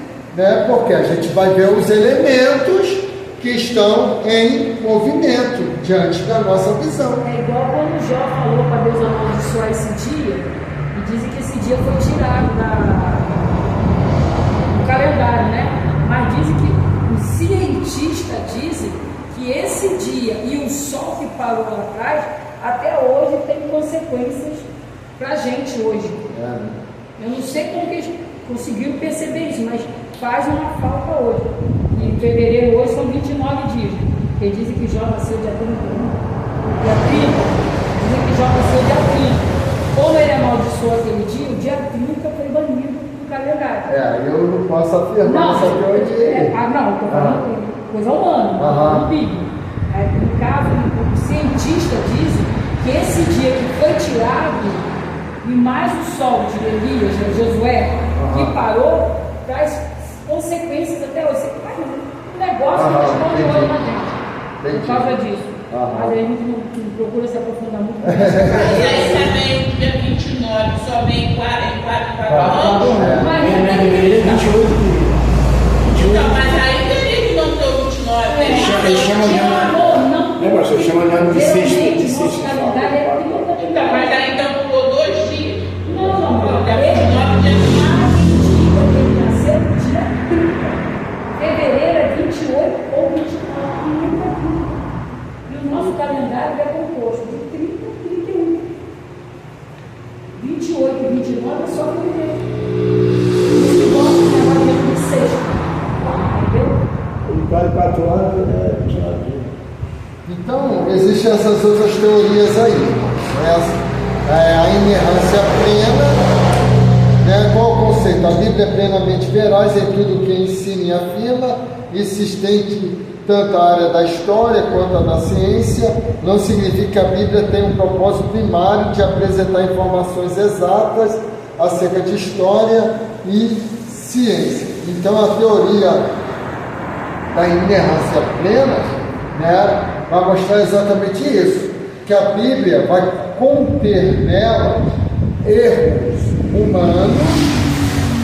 porque a gente vai ver os elementos que estão em movimento diante da nossa visão. É igual quando Jó falou para Deus amaldiçoar esse dia, e dizem que esse dia foi tirado do calendário, mas dizem que os cientistas dizem que esse dia e o sol que parou lá atrás, até hoje tem consequências para a gente hoje. Eu não sei como que eles conseguiram perceber isso, mas faz uma falta hoje. Em fevereiro hoje são 29 dias. Porque dizem que Jó nasceu dia 31, dia 30. Dizem que Jó nasceu dia 30. Como ele amaldiçoou aquele dia, o dia 30 foi banido do calendário. Eu não posso afirmar isso aqui hoje. Não, estou falando coisa humana, não Bíblia. No caso, os cientistas dizem que esse dia que foi tirado, e mais o sol de Elias, de Josué, que parou, traz consequências até hoje. Você faz um negócio que responde olho na gente. Por causa disso. Mas aí a gente não procura se aprofundar muito. E aí também, dia 29, só vem 44 para Mas é 28 dias. Então, mas aí teria que não ter o 29. Ele chama de ano. Negócio, chama de ano de sexta. Nosso calendário é 30. Então, mas aí então pulou 2 dias. Não. Dia 29, dia 29. Ele nasceu dia 30. Fevereiro é 28 ou 29. E o nosso calendário é composto de 30 e 31. 28 e 29 é só fevereiro. Esse gosta de trabalhar dia 26. Entendeu? Ele faz 4 anos, 29 dias. Então, existem essas outras teorias aí. A inerrância plena, qual o conceito? A Bíblia é plenamente veraz em tudo que ensina e afirma, e se estende tanto à área da história quanto à da ciência. Não significa que a Bíblia tem um propósito primário de apresentar informações exatas acerca de história e ciência. Então, a teoria da inerrância plena, vai mostrar exatamente isso, que a Bíblia vai conter nela erros humanos,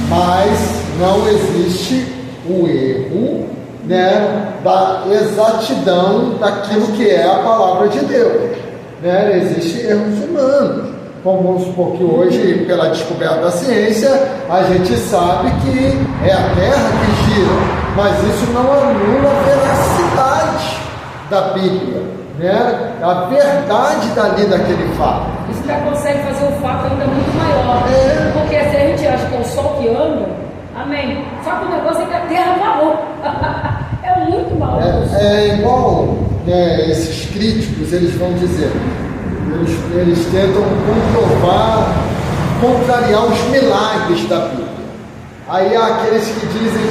mas não existe o erro, né, da exatidão daquilo que é a palavra de Deus, né? Existem erros humanos. Como vamos supor que hoje, pela descoberta da ciência, a gente sabe que é a Terra que gira, mas isso não anula a veracidade da Bíblia, né? A verdade dali daquele fato. Isso já consegue fazer o fato ainda muito maior. Porque se a gente acha que é o sol que anda, amém. Só que o negócio é que a Terra parou. É muito mal. É igual, né, esses críticos, eles vão dizer, eles tentam comprovar, contrariar os milagres da Bíblia. Aí há aqueles que dizem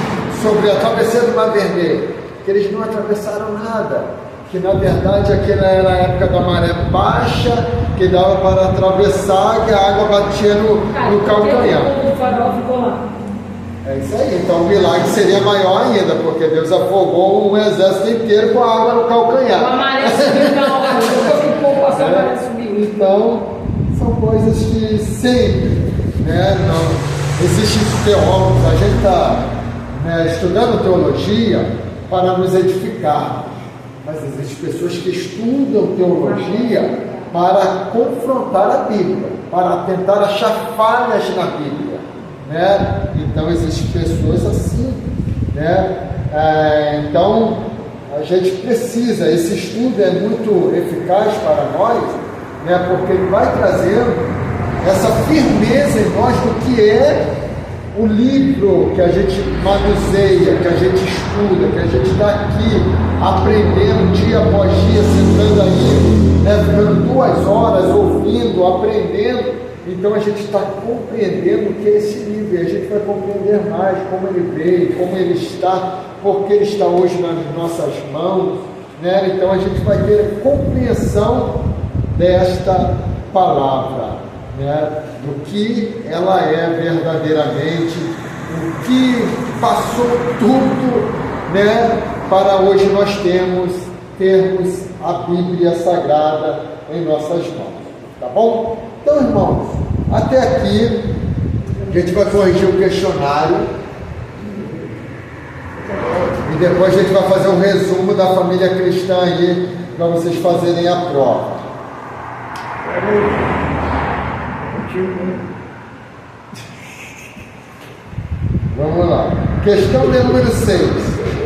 sobre a travessia do Mar Vermelho, que eles não atravessaram nada, que na verdade aquela era a época da maré baixa, que dava para atravessar, que a água batia no calcanhar. O farol ficou lá. É isso aí, então o milagre seria maior ainda, porque Deus afogou um exército inteiro com a água no calcanhar. A maré subiu na hora, que pouco passou, a maré subiu. Então, são coisas que sempre, né, não existem teólogos, a gente está, né, estudando teologia para nos edificar, mas existem pessoas que estudam teologia para confrontar a Bíblia, para tentar achar falhas na Bíblia. Né? Então existem pessoas assim, né? Então a gente precisa, esse estudo é muito eficaz para nós, né? Porque ele vai trazendo essa firmeza em nós do que é o livro que a gente manuseia, que a gente estuda, que a gente está aqui aprendendo dia após dia, sentando aí, né? Ficando 2 horas ouvindo, aprendendo. Então a gente está compreendendo o que é esse livro, e a gente vai compreender mais como ele veio, como ele está, porque ele está hoje nas nossas mãos, né? Então a gente vai ter compreensão desta palavra, né? Do que ela é verdadeiramente, o que passou tudo, né? Para hoje nós termos a Bíblia Sagrada em nossas mãos, tá bom? Então, irmãos, até aqui a gente vai corrigir o questionário e depois a gente vai fazer um resumo da família cristã aí para vocês fazerem a prova. Vamos lá. Questão de número 6.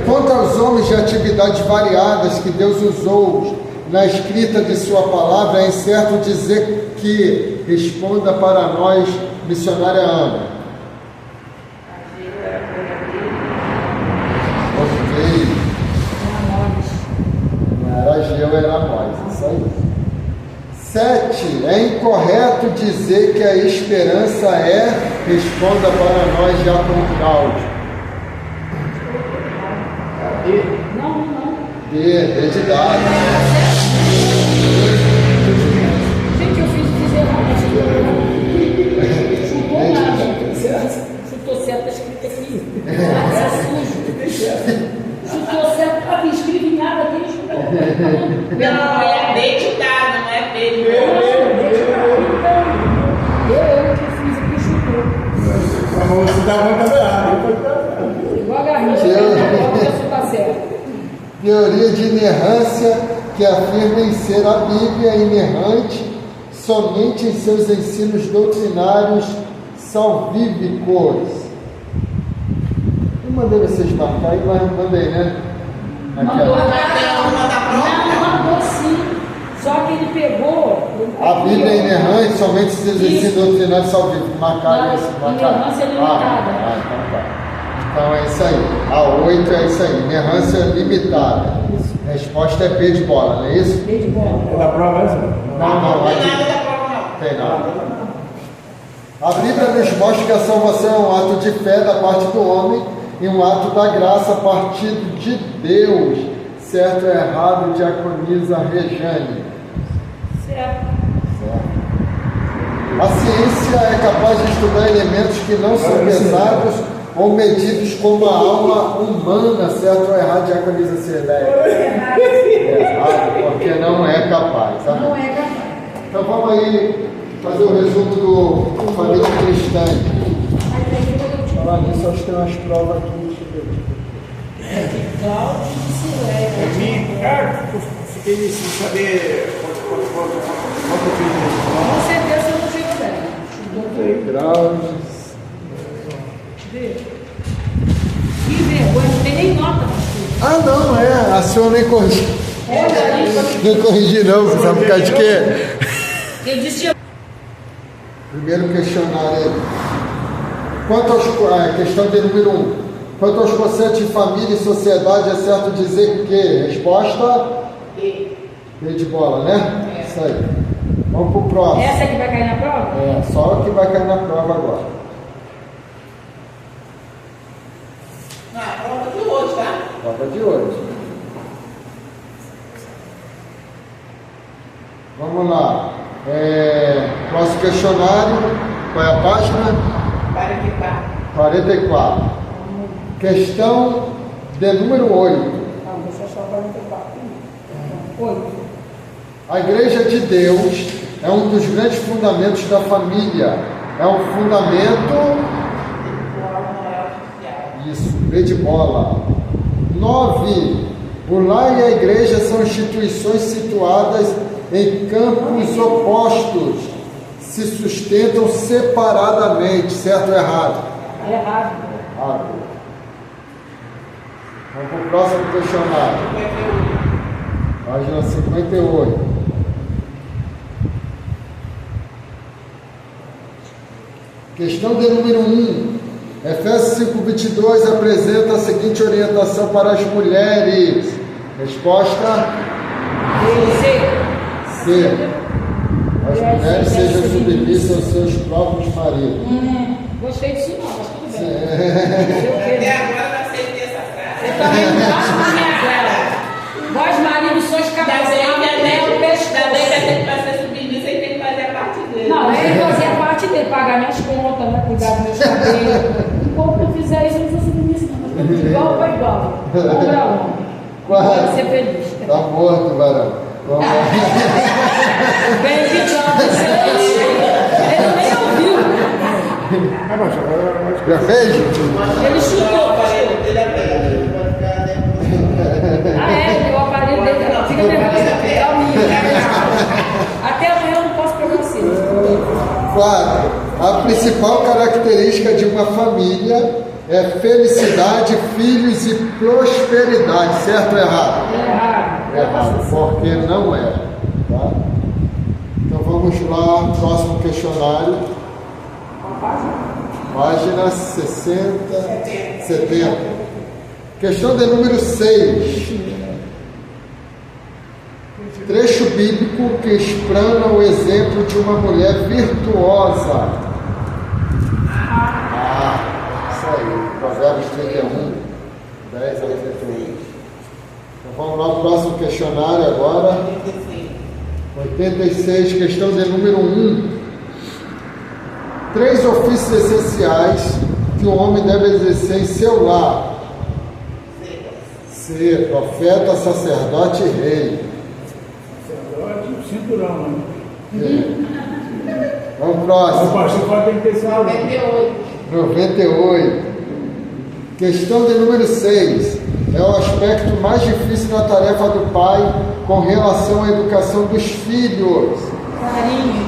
Quanto aos homens de atividades variadas que Deus usou na escrita de sua palavra, é incerto dizer que responda para nós, missionária Ana. Ok. Não era Ageu, era Amós, isso aí. 7. É incorreto dizer que a esperança responda para nós, Diácono Cláudio. Não. D de dado. Gente, eu fiz errado. Chutou nada. Chutou certo, está escrito aqui. É sujo. Chutou certo, estava escrito em nada aqui, chutou. Não, é dedicado, não é dele. Eu que fiz aqui, chutou. Você dá uma cadeirada. Igual a Garrincha, isso está certo. Teoria de inerrância que afirma em ser a Bíblia inerrante somente em seus ensinos doutrinários salvíficos. Eu mandei vocês marcar aí, mas não mandei, né? Mandou sim. Só que ele pegou. A Bíblia é inerrante somente em seus ensinos doutrinários salvíficos. Marcaram isso. Inerrância limitada. Então tá. Então é isso aí. A 8 é isso aí. Inerrância limitada. A resposta é P de bola, não é isso? P de bola. É da prova essa? Não. Não tem nada da prova, não. Tem nada. A Bíblia nos mostra que a salvação é um ato de fé da parte do homem e um ato da graça partido de Deus. Certo ou errado, diaconisa Rejane? Certo. A ciência é capaz de estudar elementos que não são pesados ou medidos como a alma humana, certo ou errado, diaconisa Cirleia? Errado, porque não é capaz. Tá? Não é capaz. Então vamos aí fazer o resumo do família cristã. Mas aí depois eu te Falar nisso, acho que tem umas provas aqui. Deixa eu ver. Cláudio de Silé. Cara, eu fiquei sem saber qual que eu fiz. Com certeza eu não chego dela. Graus. Que vergonha, não tem nem nota, pastor. Ah, não, é. A senhora nem corrigiu. Olha aí, Nem corrigi, não. Sabe por causa de quê? eu disse Primeiro questionário. Questão de número 1. Quanto aos conceitos de família e sociedade, é certo dizer que? Resposta? B de bola, né? Isso aí. Vamos pro próximo. essa que vai cair na prova? É, só o que vai cair na prova agora. Ah, prova de hoje, tá? Prova de hoje. Vamos lá. Próximo questionário. Qual é a página? 44. Questão de número 8. Não, deixa eu só 44. 8. A Igreja de Deus é um dos grandes fundamentos da família. É um fundamento. Isso, B de bola. 9. O lar e a igreja são instituições situadas em campos opostos. Se sustentam separadamente. Certo ou errado? Errado. Errado. Vamos para o próximo questionário. Página 58. Questão de número 1. Efésios 5:22 apresenta a seguinte orientação para as mulheres. Resposta? C. As mulheres sejam submissas aos seus próprios maridos. Gostei disso não, mas tudo bem. Até agora não aceitei essa frase. Eu também não gosto da minha vela. Vós, maridos, sois capazes de amarrar o pescoço. Também vai ter que fazer submissa e tem que fazer a parte dele. Não, ele fazia a parte dele, pagar minhas contas, né? Cuidar dos meus cabelos. Enquanto eu fizer isso, eu não sou submissa, não. Mas estamos de igual para igual. Ombro a ombro. Quero ser feliz. Está morto, varão. Vamos lá. Bem pedido, ele nem ouviu. Já fez? Ele chutou. Ah, é? O aparelho dele fica nervoso. Até amanhã eu não posso pegar você. 4. A principal característica de uma família é felicidade, filhos e prosperidade. Certo ou errado? Errado, porque não é. Tá? Então vamos lá, próximo questionário. Página 70. Questão de número 6. Trecho bíblico que explana o exemplo de uma mulher virtuosa. Isso aí. Provérbios 31, 10 a 31. Então vamos lá, o próximo questionário agora. 86, questão de número 1. 3 ofícios essenciais que o homem deve exercer em seu lar. Ser profeta, sacerdote e rei. Cinturão, né? Vamos O próximo. pastor pode ter que ter cinturão. 98. Questão de número 6. É o aspecto mais difícil na tarefa do pai com relação à educação dos filhos. Carinho.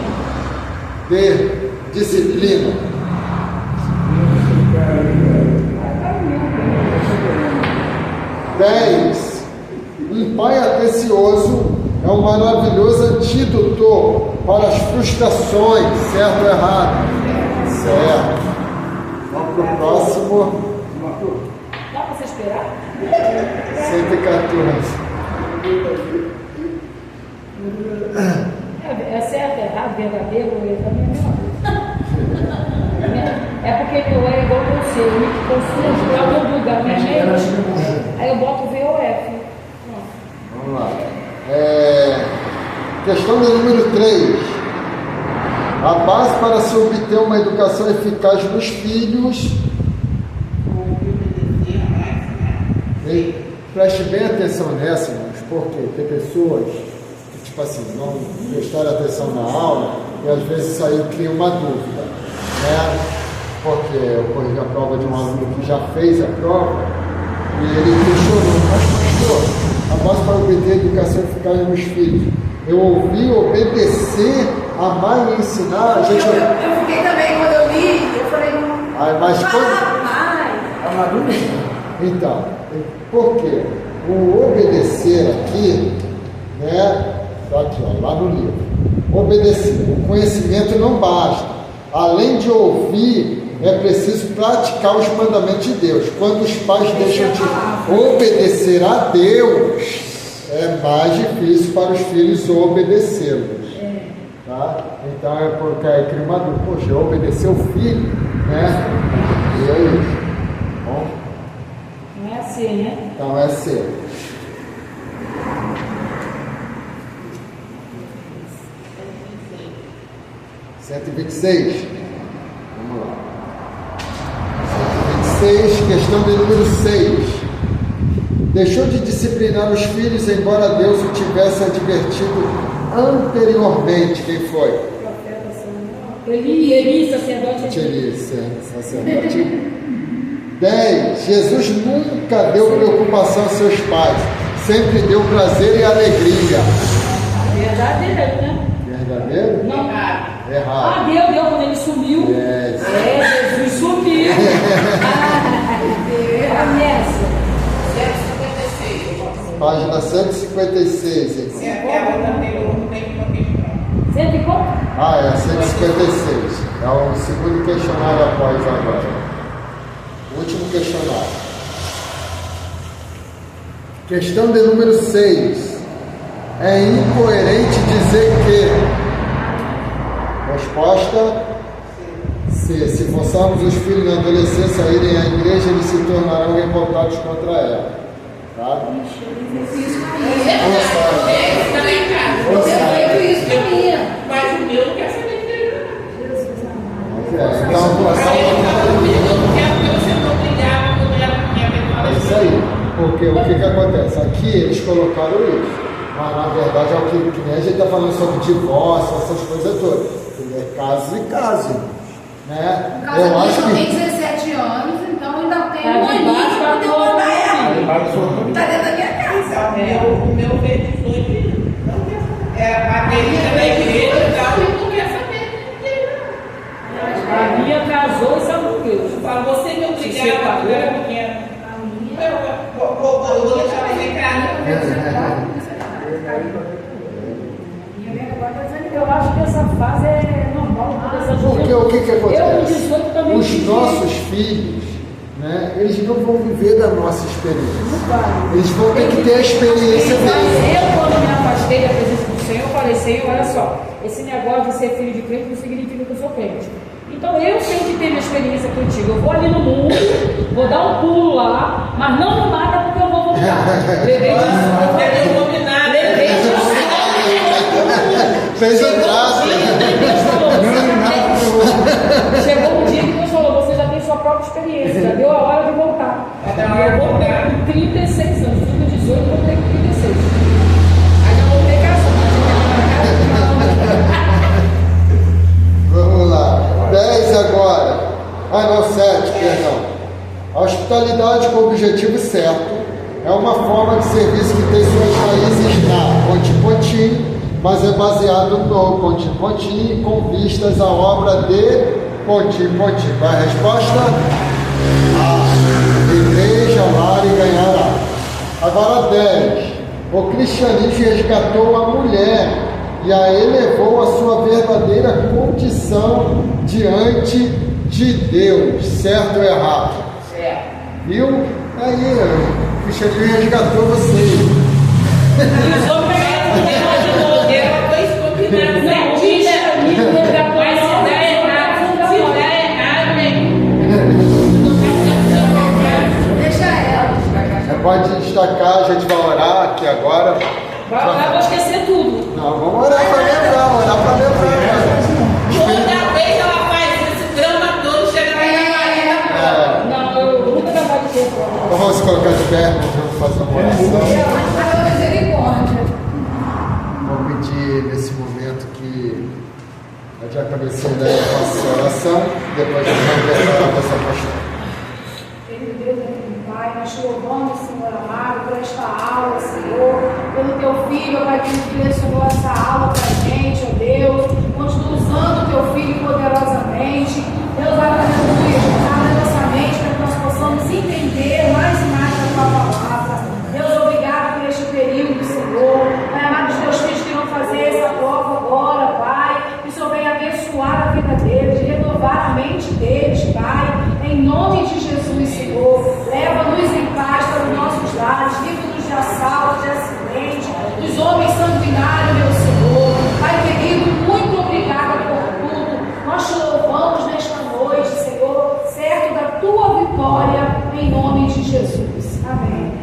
D. Disciplina. 10. Um pai atencioso é um maravilhoso antídoto para as frustrações. Certo ou errado? Certo. Vamos para o próximo. Dá para você esperar? 114. É certo, errado, verdadeiro, eu também é a mesma coisa. É porque meu é igual você, eu me confundo para algum lugar, minha mente. Aí eu boto VOF. Vamos lá. Questão de número 3. A base para se obter uma educação eficaz nos filhos. Preste bem atenção nessa, irmãos, porque tem pessoas que, tipo assim, não prestaram atenção na aula e às vezes isso aí cria uma dúvida, né? porque eu corrigi a prova de um aluno que já fez a prova, e ele questionou, mas pastor, a base para obter a educação eficaz nos filhos, eu ouvi obedecer, amar e ensinar, a gente... Eu fiquei também, quando eu li, eu falei, mas rapaz, então, por quê? O obedecer aqui, né, tá aqui, ó, lá no livro, obedecer, o conhecimento não basta, além de ouvir, é preciso praticar os mandamentos de Deus. Quando os pais deixam de obedecer a Deus, é mais difícil para os filhos obedecê-los. Tá? Então é porque aí cria uma dúvida, poxa, eu obedecer o filho, né? E é isso. Bom? Não é assim, né? Então é ser. Vamos lá. 126, questão de número 6. Deixou de disciplinar os filhos, embora Deus o tivesse advertido anteriormente. Quem foi? Eli, sacerdote. Eli, sacerdote. 10. Jesus nunca deu preocupação aos seus pais, sempre deu prazer e alegria. Verdadeiro, né? Verdadeiro? Não. Errado. Deu quando ele sumiu. Jesus sumiu. Nessa. 156. Página 156. E aquela também não tem uma questão. Sempre quanto? 156. É o segundo questionário após agora. O último questionário. Questão de número 6. É incoerente dizer que... Resposta: se forçarmos os filhos na adolescência a irem à igreja, eles se tornarão revoltados contra ela. Tá? Mas o meu não quer saber de Deus. Então, é isso aí. Porque o que acontece? Aqui eles colocaram isso. Mas na verdade é o que nem a gente está falando sobre divórcio, essas coisas todas. É casos e casos. Né? No caso, Eu acho tem que. 17 anos, então ainda tem um Tá de aninho baixo para poder pra mandar fora. ela. Tá dentro da minha casa. O meu fez 18 não quer saber. É a querida da igreja e tal, e não quer saber de Deus. A minha casou e sabe o que? Eu falo, você me obrigava quando eu era pequena. Eu vou deixar você em casa. Eu acho que essa fase é normal. Porque o que acontece? Eu, com 18, também Os tive. nossos filhos, né, eles não vão viver da nossa experiência. Eles vão ter que ter a experiência Mas deles. eu, quando me afastei da presença do Senhor, eu falei, Senhor, olha só, esse negócio de ser filho de crente não significa que eu sou crente. Então eu tenho que ter minha experiência contigo. Eu vou ali no mundo, vou dar um pulo lá, mas não me mata porque eu vou voltar. Levei Fez o traço. Chegou um dia que Deus falou, você já tem sua própria experiência, já deu a hora de voltar. E eu voltei com 36 anos, fui com 18, voltei com 36. Aí já voltei casado. Vamos lá. 10 agora. Não, 7, perdão. A hospitalidade com o objetivo certo é uma forma de serviço que tem suas raízes na Ponte-Pontim, mas é baseado no Ponte-Pontim com vistas à obra de Ponte-Pontim. Qual é a resposta? Igreja, lar e ganhará. Agora 10. O cristianismo resgatou a mulher e a elevou à sua verdadeira condição diante de Deus. Certo ou errado? Certo. Viu? Aí, o cristianismo resgatou vocês. E os homens Pode destacar, a gente vai orar aqui agora. vai orar para esquecer tudo. Não, vamos orar para lembrar, Toda vez ela faz esse drama todo, chega lá e Não, eu nunca trabalho de tempo. Então vamos se colocar de pé, vamos fazer uma oração. Vou pedir nesse momento que Pode a cabeceira daí com a sua oração, depois nós vamos declarar a nossa pastora. Querido Deus, meu Pai, nós te louvamos, Senhor amado, por esta aula, Senhor, pelo teu filho, Pai, que direcionou essa aula para a gente, ó Deus, continua usando o teu filho poderosamente. Deus, aleluia, abre a nossa mente para que nós possamos entender mais e mais a tua palavra. Deus, obrigado por este período, Senhor. Pai amado, os teus filhos que vão fazer essa prova agora, Pai, que o Senhor venha abençoar a vida deles, renovar a mente deles, Pai, em nome de Jesus, Senhor. Leva-nos em paz para os nossos lares, livra-nos de assalto, de acidente, dos homens sanguinários, meu Senhor. Pai querido, muito obrigada por tudo. Nós te louvamos nesta noite, Senhor, certo da tua vitória, em nome de Jesus. Amém.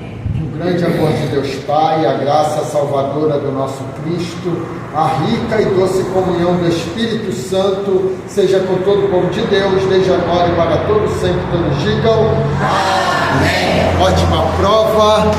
O grande amor de Deus Pai, a graça salvadora do nosso Cristo, a rica e doce comunhão do Espírito Santo, seja com todo o povo de Deus, desde agora e para todos sempre, todos digam amém. Ótima prova.